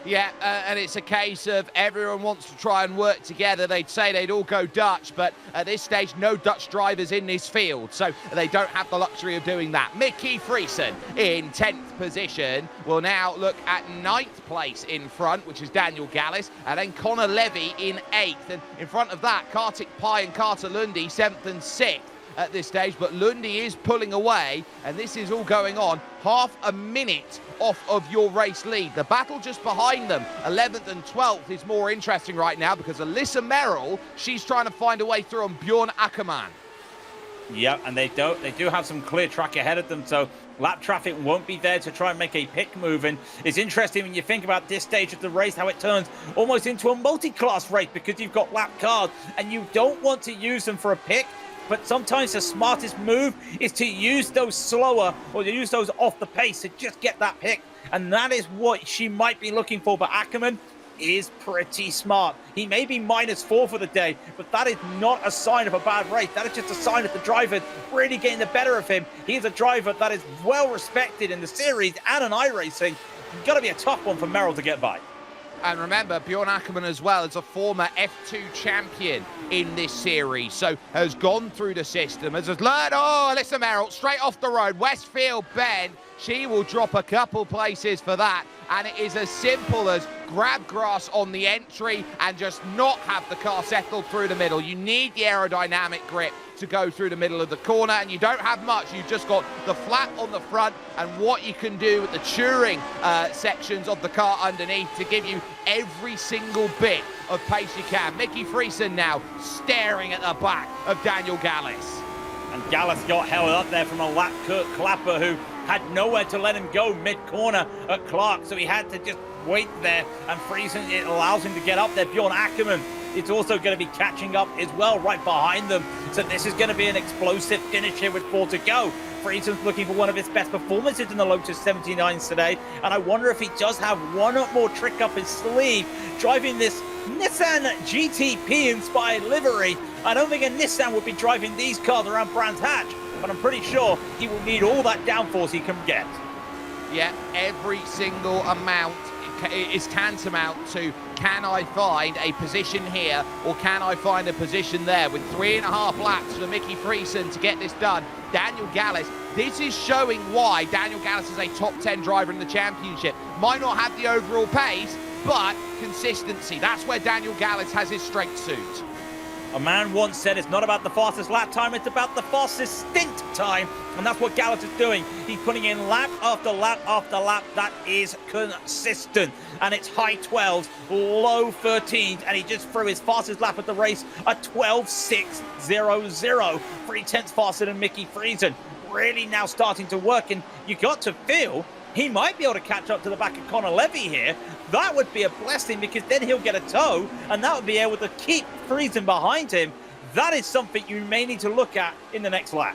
Yeah, and it's a case of everyone wants to try and work together. They'd say they'd all go Dutch, but at this stage, no Dutch drivers in this field, so they don't have the luxury of doing that. Mickey Friesen in 10th position will now look at 9th place in front, which is Daniel Gallis, and then Connor Levy in 8th. And in front of that, Kartik Pai and Carter Lundy, 7th and 6th. At this stage, but Lundy is pulling away, and this is all going on half a minute off of your race lead. The battle just behind them, 11th and 12th, is more interesting right now because Alyssa Merrill, she's trying to find a way through on Bjorn Ackermann. Yeah, and they do have some clear track ahead of them, so lap traffic won't be there to try and make a pick move. And it's interesting when you think about this stage of the race, how it turns almost into a multi-class race because you've got lap cars and you don't want to use them for a pick. But sometimes the smartest move is to use those slower or to use those off the pace to just get that pick. And that is what she might be looking for. But Ackermann is pretty smart. He may be -4 for the day, but that is not a sign of a bad race. That is just a sign of the driver really getting the better of him. He's a driver that is well respected in the series and in iRacing. It's got to be a tough one for Merrill to get by. And remember, Bjorn Ackermann as well is a former F2 champion in this series, so has gone through the system, has learned, Alyssa Merrill, straight off the road, Westfield Bend. She will drop a couple places for that, and it is as simple as grab grass on the entry and just not have the car settled through the middle. You need the aerodynamic grip to go through the middle of the corner, and you don't have much. You've just got the flat on the front and what you can do with the touring sections of the car underneath to give you every single bit of pace you can. Mickey Friesen now staring at the back of Daniel Gallis. And Gallis got held up there from a lap Kurt Clapper, who had nowhere to let him go mid-corner at Clark, so he had to just wait there. And Friesen, it allows him to get up there. Bjorn Ackermann, it's also going to be catching up as well right behind them. So this is going to be an explosive finish here with 4 to go. Friesen's looking for one of his best performances in the Lotus 79s today. And I wonder if he does have one more trick up his sleeve, driving this Nissan GTP-inspired livery. I don't think a Nissan would be driving these cars around Brands Hatch, but I'm pretty sure he will need all that downforce he can get. Yeah, every single amount is tantamount to, can I find a position here or can I find a position there? With 3.5 laps for Mickey Friesen to get this done. Daniel Gallis, this is showing why Daniel Gallis is a top 10 driver in the championship. Might not have the overall pace, but consistency. That's where Daniel Gallis has his strength suit. A man once said it's not about the fastest lap time, it's about the fastest stint time. And that's what Gallis is doing. He's putting in lap after lap after lap. That is consistent. And it's high 12s, low 13s. And he just threw his fastest lap at the race at 12.600. 3/10 faster than Mickey Friesen. Really now starting to work. And you got to feel he might be able to catch up to the back of Connor Levy here. That would be a blessing because then he'll get a tow and that would be able to keep Friesen behind him. That is something you may need to look at in the next lap.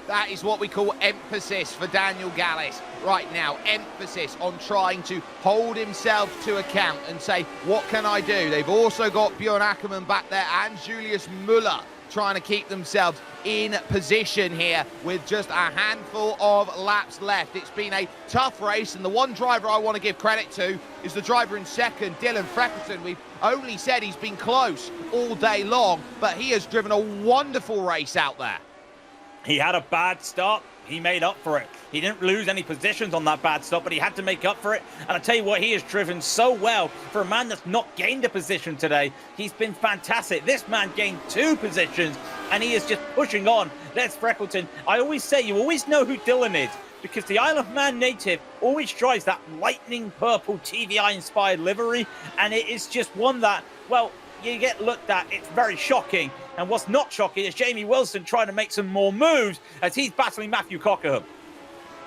That is what we call emphasis for Daniel Gallis right now. Emphasis on trying to hold himself to account and say, what can I do? They've also got Bjorn Ackermann back there and Julius Muller trying to keep themselves in position here with just a handful of laps left. It's been a tough race, and the one driver I want to give credit to is the driver in second, Dylan Freckleton. We've only said he's been close all day long, but he has driven a wonderful race out there. He had a bad start. He made up for it. He didn't lose any positions on that bad stop, but he had to make up for it. And I tell you what, he has driven so well for a man that's not gained a position today. He's been fantastic. This man gained 2 positions, and he is just pushing on. There's Freckleton. I always say, you always know who Dylan is, because the Isle of Man native always drives that lightning purple TVI-inspired livery, and it is just one that, well, you get looked at, it's very shocking. And what's not shocking is Jamie Wilson trying to make some more moves as he's battling Matthew Cockerham.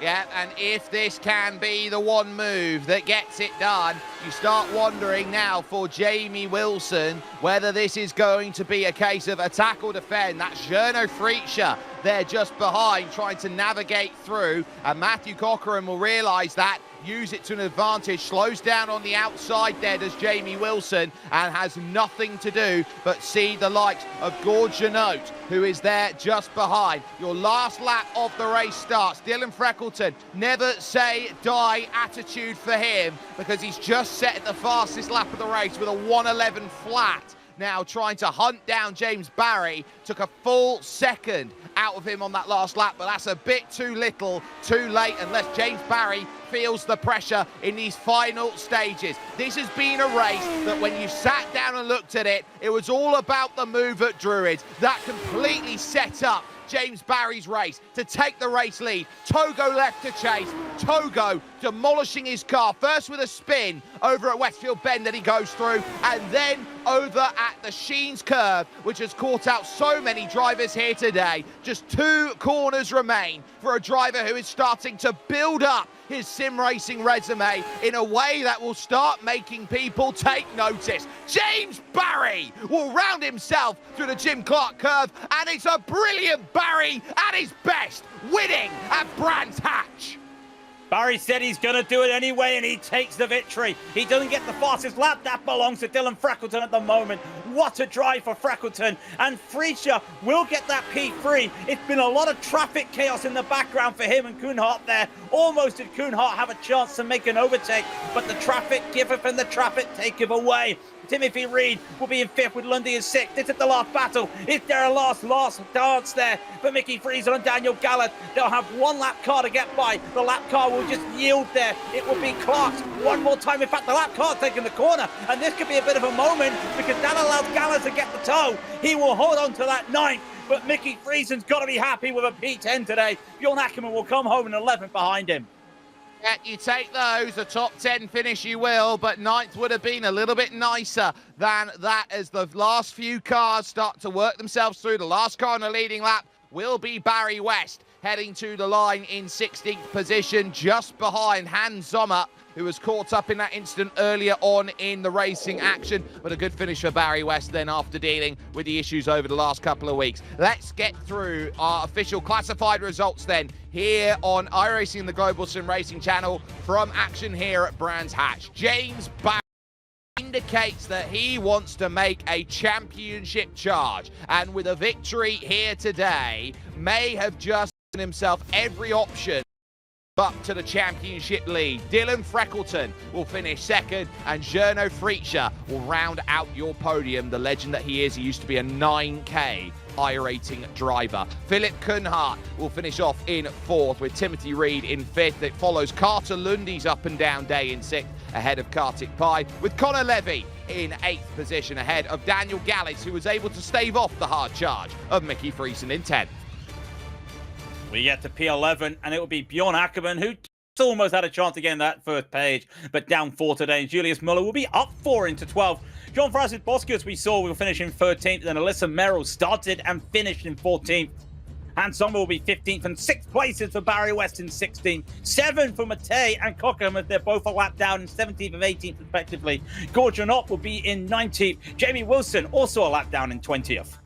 Yeah, and if this can be the one move that gets it done, you start wondering now for Jamie Wilson whether this is going to be a case of attack or defend. That's Jerno Freetscher there just behind trying to navigate through, and Matthew Cockerham will realise that use it to an advantage, slows down on the outside there does Jamie Wilson, and has nothing to do but see the likes of Gorgeanote, who is there just behind. Your last lap of the race starts. Dylan Freckleton, never say die attitude for him, because he's just set at the fastest lap of the race with a 1:11 flat. Now trying to hunt down James Barry, took a full second out of him on that last lap, but that's a bit too little, too late, unless James Barry feels the pressure in these final stages. This has been a race that when you sat down and looked at it, it was all about the move at Druids. That completely set up James Barry's race to take the race lead. Togo left to chase. Togo demolishing his car, first with a spin over at Westfield Bend that he goes through, and then over at the Sheens curve, which has caught out so many drivers here today. Just 2 corners remain for a driver who is starting to build up his sim racing resume in a way that will start making people take notice. James Barry will round himself through the Jim Clark curve, and it's a brilliant Barry at his best, winning at Brands Hatch. Barry said he's going to do it anyway, and he takes the victory. He doesn't get the fastest lap. That belongs to Dylan Freckleton at the moment. What a drive for Freckleton. And Freesia will get that P3. It's been a lot of traffic chaos in the background for him and Kuhnhart there. Almost did Kuhnhart have a chance to make an overtake, but the traffic giveth and the traffic taketh away. Timothy Reed will be in 5th with Lundy in 6th. This is the last battle. Is there a last dance there for Mickey Freezer and Daniel Gallard? They'll have 1 lap car to get by. The lap car will just yield there. It will be Clark's one more time. In fact, the lap car taking the corner, and this could be a bit of a moment because that allows Gallard to get the toe. He will hold on to that 9th, but Mickey Freezer's got to be happy with a P10 today. Bjorn Ackerman will come home in 11th behind him. Yeah, you take those, a top 10 finish you will, but 9th would have been a little bit nicer than that as the last few cars start to work themselves through. The last car on the leading lap will be Barry West, heading to the line in 16th position, just behind Hans Sommer, who was caught up in that incident earlier on in the racing action, but a good finish for Barry West then after dealing with the issues over the last couple of weeks. Let's get through our official classified results then here on iRacing, the Global SimRacing Channel, from action here at Brands Hatch. James Barry indicates that he wants to make a championship charge, and with a victory here today, may have just given himself every option up to the championship lead. Dylan Freckleton will finish 2nd, and Jerno Freesia will round out your podium. The legend that he is, he used to be a 9K iRacing driver. Philip Kuhnhart will finish off in 4th, with Timothy Reed in 5th. It follows Carter Lundy's up and down day in 6th, ahead of Kartik Pai, with Connor Levy in 8th position, ahead of Daniel Gallis, who was able to stave off the hard charge of Mickey Friesen in 10th. We get to P11, and it will be Bjorn Ackerman, who almost had a chance to get in that first page, but down 4 today. And Julius Muller will be up 4 into 12. John Francis Boskus, we saw, will finish in 13th. Then Alyssa Merrill started and finished in 14th. Hans Sommer will be 15th, and 6th places for Barry West in 16th. 7 for Matei and Cockham, as they're both a lap down in 17th and 18th, respectively. Gorgeanot will be in 19th. Jamie Wilson also a lap down in 20th.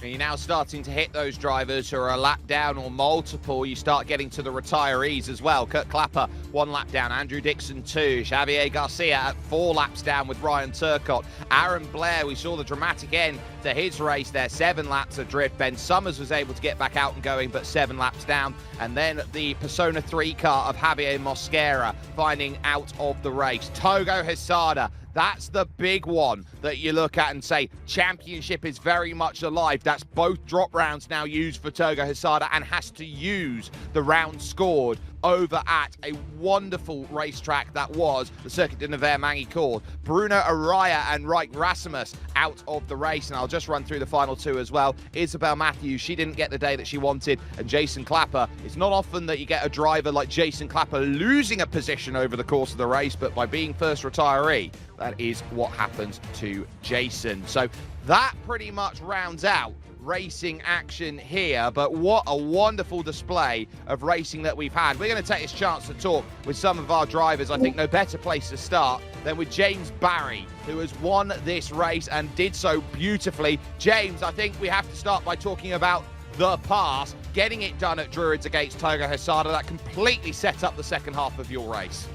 You're now starting to hit those drivers who are a lap down or multiple. You start getting to the retirees as well. Kurt Clapper, 1 lap down. Andrew Dixon, 2. Xavier Garcia at 4 laps down with Ryan Turcott. Aaron Blair, we saw the dramatic end to his race there. 7 laps adrift. Ben Summers was able to get back out and going, but 7 laps down. And then the Persona 3 car of Javier Mosquera finding out of the race. Togo Hisada, that's the big one that you look at and say championship is very much alive. That's both drop rounds now used for Togo Hisada, and has to use the round scored over at a wonderful racetrack that was the Circuit de Nevers-Mangy-Cours. Bruno Araya and Reich Rasmus out of the race, and I'll just run through the final 2 as well. Isabel Matthews, she didn't get the day that she wanted, and Jason Clapper. It's not often that you get a driver like Jason Clapper losing a position over the course of the race, but by being first retiree, that is what happens to Jason. So that pretty much rounds out racing action here, but what a wonderful display of racing that we've had. We're going to take this chance to talk with some of our drivers. I think no better place to start than with James Barry, who has won this race and did so beautifully. James, I think we have to start by talking about the pass, getting it done at Druids against Togo Hisada. That completely set up the second half of your race.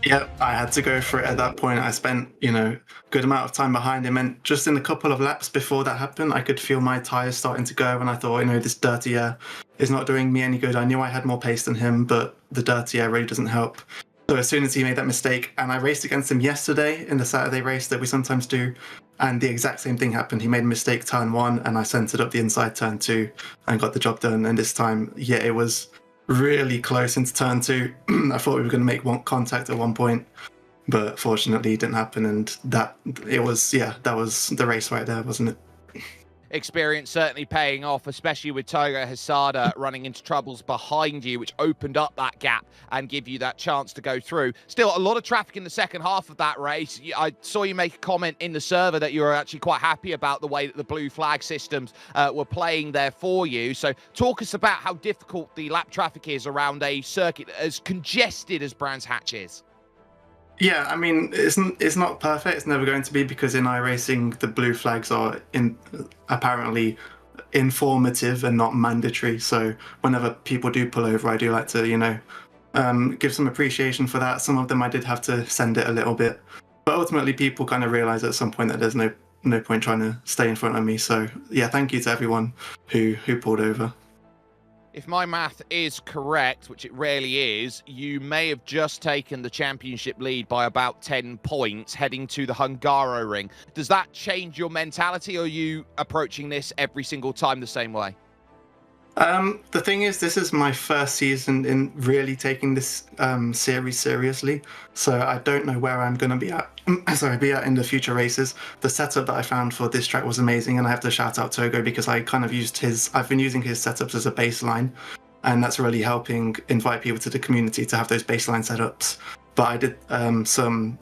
Yeah, I had to go for it at that point. I spent, good amount of time behind him, and just in a couple of laps before that happened, I could feel my tires starting to go, and I thought, this dirty air is not doing me any good. I knew I had more pace than him, but the dirty air really doesn't help. So as soon as he made that mistake, and I raced against him yesterday in the Saturday race that we sometimes do, and the exact same thing happened. He made a mistake turn 1, and I centered up the inside turn 2 and got the job done. And this time, it was really close into turn 2. I thought we were going to make one contact at one point, but fortunately it didn't happen, and that was the race right there, wasn't it? Experience certainly paying off, especially with Togo Hisada running into troubles behind you, which opened up that gap and give you that chance to go through. Still, a lot of traffic in the second half of that race. I saw you make a comment in the server that you were actually quite happy about the way that the blue flag systems were playing there for you. So talk us about how difficult the lap traffic is around a circuit as congested as Brands Hatch is. Yeah, I mean, it's not perfect. It's never going to be, because in iRacing, the blue flags are apparently informative and not mandatory. So whenever people do pull over, I do like to, give some appreciation for that. Some of them I did have to send it a little bit. But ultimately, people kind of realize at some point that there's no point trying to stay in front of me. So, yeah, thank you to everyone who pulled over. If my math is correct, which it rarely is, you may have just taken the championship lead by about 10 points heading to the Hungaroring. Does that change your mentality, or are you approaching this every single time the same way? The thing is, this is my first season in really taking this series seriously, so I don't know where I'm going to be at. In the future races. The setup that I found for this track was amazing, and I have to shout out Togo, because I kind of I've been using his setups as a baseline, and that's really helping invite people to the community to have those baseline setups. But I did some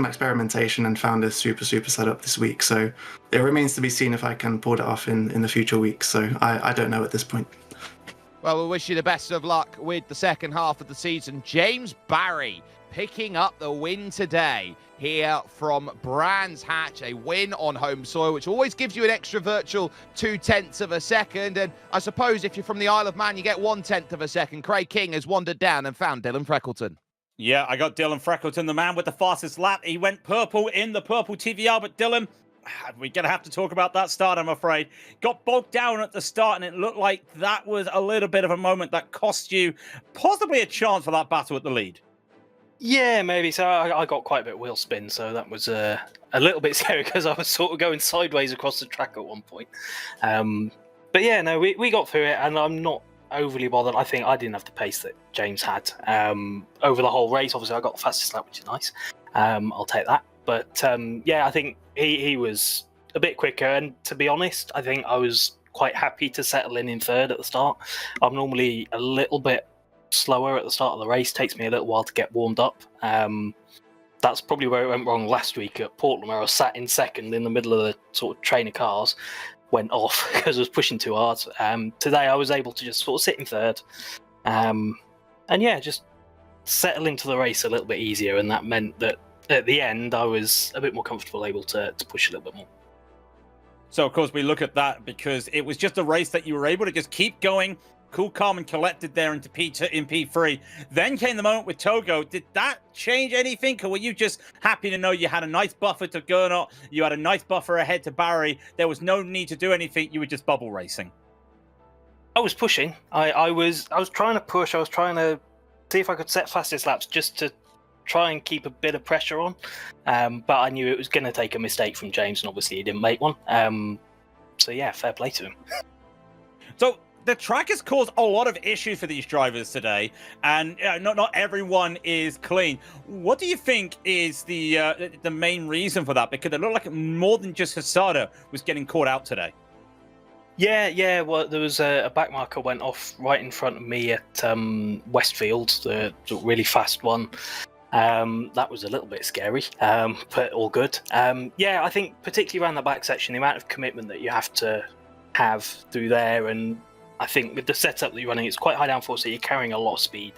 experimentation and found a super setup this week, so it remains to be seen if I can pull it off in the future weeks. So I don't know at this point. Well, we wish you the best of luck with the second half of the season. James Barry picking up the win today here from Brands Hatch, a win on home soil, which always gives you an extra virtual 0.2 of a second. And I suppose if you're from the Isle of Man, you get 1/10 of a second. Craig King has wandered down and found Dylan Freckleton. Yeah, I got Dylan Freckleton, the man with the fastest lap. He went purple in the purple TVR, but Dylan, we're going to have to talk about that start, I'm afraid. Got bogged down at the start, and it looked like that was a little bit of a moment that cost you possibly a chance for that battle at the lead. Yeah, maybe. So I got quite a bit of wheel spin, so that was a little bit scary, because I was sort of going sideways across the track at one point. But yeah, no, we got through it, and I'm not overly bothered. I think I didn't have the pace that James had over the whole race. Obviously, I got the fastest lap, which is nice. I'll take that. But yeah, I think he was a bit quicker, and to be honest, I think I was quite happy to settle in third at the start. I'm normally a little bit slower at the start of the race. Takes me a little while to get warmed up. That's probably where it went wrong last week at Portland, where I was sat in second in the middle of the sort of train of cars. Went off because I was pushing too hard. Today I was able to just sort of sit in third, and yeah, just settle into the race a little bit easier, and that meant that at the end I was a bit more comfortable, able to push a little bit more. So of course we look at that because it was just a race that you were able to just keep going, cool, calm, and collected there into P3. Then came the moment with Togo. Did that change anything, or were you just happy to know you had a nice buffer to Gernot, you had a nice buffer ahead to Barry, there was no need to do anything, you were just bubble racing? I was pushing. I was trying to push. I was trying to see if I could set fastest laps just to try and keep a bit of pressure on. But I knew it was going to take a mistake from James, and obviously he didn't make one. So yeah, fair play to him. So the track has caused a lot of issues for these drivers today, and not everyone is clean. What do you think is the main reason for that? Because it looked like more than just Hisada was getting caught out today. Yeah. Well, there was a back marker went off right in front of me at Westfield, the really fast one. That was a little bit scary, but all good. Yeah, I think particularly around the back section, the amount of commitment that you have to have through there, and I think with the setup that you're running, it's quite high downforce, so you're carrying a lot of speed.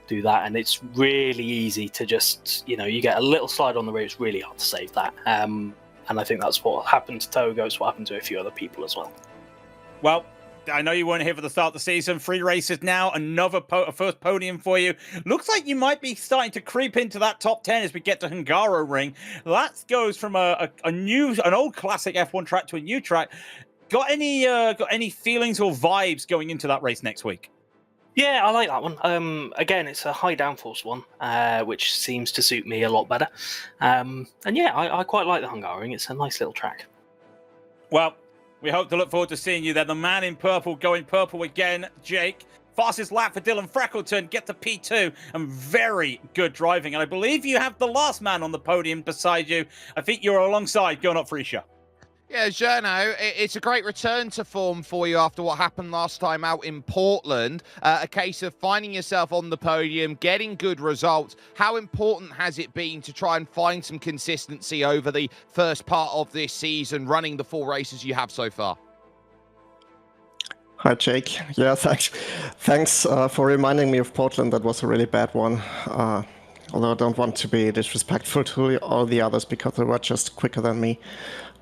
Do that, and it's really easy to just, you get a little slide on the rear. It's really hard to save that. And I think that's what happened to Togo. It's what happened to a few other people as well. Well, I know you weren't here for the start of the season. 3 races now, another first podium for you. Looks like you might be starting to creep into that top 10 as we get to Hungaroring. That goes from an old classic F1 track to a new track. Got any feelings or vibes going into that race next week? Yeah, I like that one. Again, it's a high downforce one, which seems to suit me a lot better. And yeah, I quite like the Hungaroring. It's a nice little track. Well, we hope to look forward to seeing you there. The man in purple going purple again, Jake. Fastest lap for Dylan Freckleton, get to P2, and very good driving. And I believe you have the last man on the podium beside you. I think you're alongside going up Frisha. Yeah, Journo, it's a great return to form for you after what happened last time out in Portland. A case of finding yourself on the podium, getting good results. How important has it been to try and find some consistency over the first part of this season, running the 4 races you have so far? Hi, Jake. Yeah, thanks. Thanks for reminding me of Portland. That was a really bad one. Although I don't want to be disrespectful to all the others because they were just quicker than me.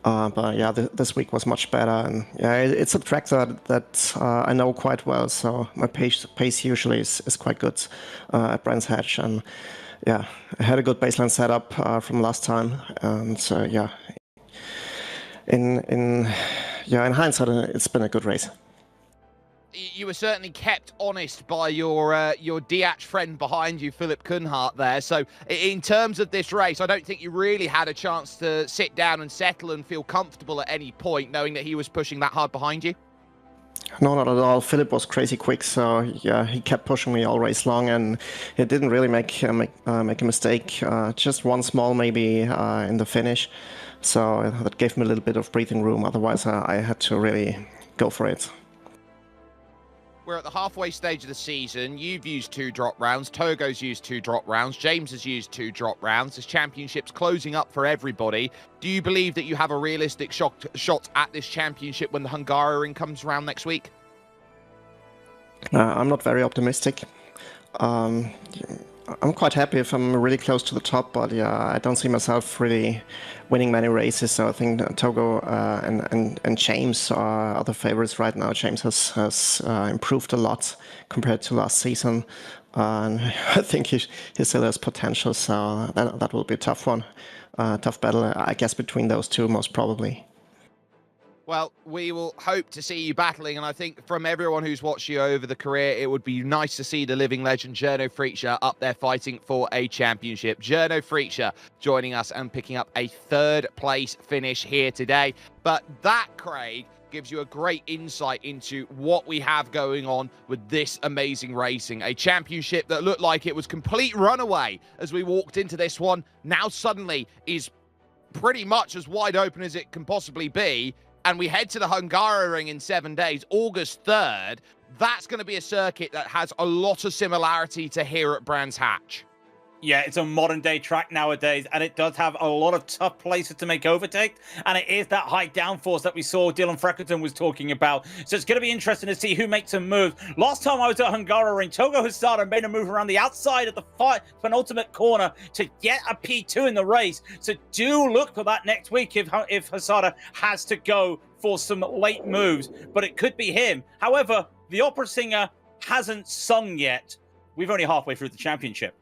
But yeah, this week was much better, and yeah, it's a track that I know quite well. So my pace usually is quite good at Brands Hatch, and yeah, I had a good baseline setup from last time, and yeah, in hindsight, it's been a good race. You were certainly kept honest by your Diach friend behind you, Philip Kunhardt there. So in terms of this race, I don't think you really had a chance to sit down and settle and feel comfortable at any point, knowing that he was pushing that hard behind you. No, not at all. Philip was crazy quick, so yeah, he kept pushing me all race long, and he didn't really make a mistake. Just one small maybe in the finish, so that gave me a little bit of breathing room. Otherwise, I had to really go for it. We're at the halfway stage of the season. You've used 2 drop rounds. Togo's used 2 drop rounds. James has used 2 drop rounds. This championship's closing up for everybody. Do you believe that you have a realistic shot at this championship when the Hungaroring comes around next week? I'm not very optimistic. I'm quite happy if I'm really close to the top, but yeah, I don't see myself really winning many races. So I think Togo and James are the favorites right now. James has improved a lot compared to last season, and I think he still has potential. So that will be a tough one, tough battle, I guess, between those two most probably. Well, we will hope to see you battling, and I think from everyone who's watched you over the career, it would be nice to see the living legend Journo Frisha up there fighting for a championship. Journo Frisha joining us and picking up a 3rd place finish here today. But that, Craig, gives you a great insight into what we have going on with this amazing racing. A championship that looked like it was complete runaway as we walked into this one, now suddenly is pretty much as wide open as it can possibly be. And we head to the Hungaroring in 7 days, August 3rd. That's going to be a circuit that has a lot of similarity to here at Brands Hatch. Yeah, it's a modern day track nowadays, and it does have a lot of tough places to make overtake, and it is that high downforce that we saw Dylan Freckleton was talking about. So it's going to be interesting to see who makes a move. Last time I was at Hungaroring, Togo Hesada made a move around the outside of the penultimate corner to get a P2 in the race. So do look for that next week if Hesada has to go for some late moves, but it could be him. However, the opera singer hasn't sung yet. We've only halfway through the championship.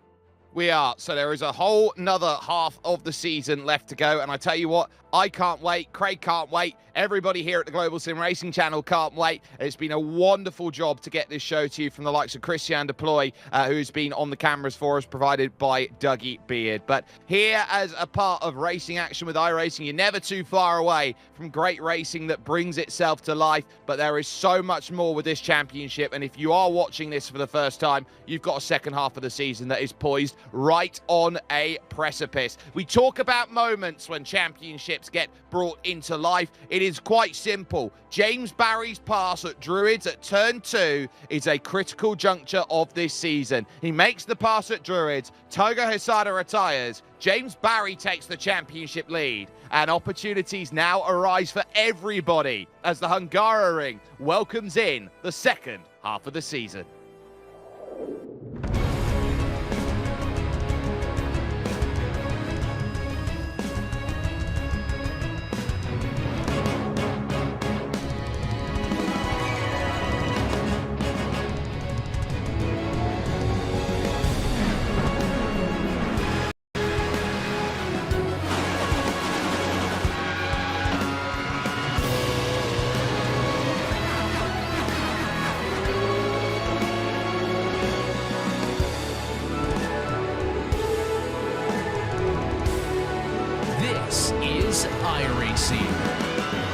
We are. So there is a whole nother half of the season left to go. And I tell you what, I can't wait. Craig can't wait. Everybody here at the Global SimRacing Channel can't wait. It's been a wonderful job to get this show to you from the likes of Christian Deploy, who's been on the cameras for us, provided by Dougie Beard. But here as a part of Racing Action with iRacing, you're never too far away from great racing that brings itself to life. But there is so much more with this championship. And if you are watching this for the first time, you've got a second half of the season that is poised right on a precipice. We talk about moments when championships get brought into life. It is quite simple. James Barry's pass at Druids at turn 2 is a critical juncture of this season. He makes the pass at Druids. Togo Hesada retires. James Barry takes the championship lead. And opportunities now arise for everybody as the Hungaroring welcomes in the second half of the season. This is iRacing.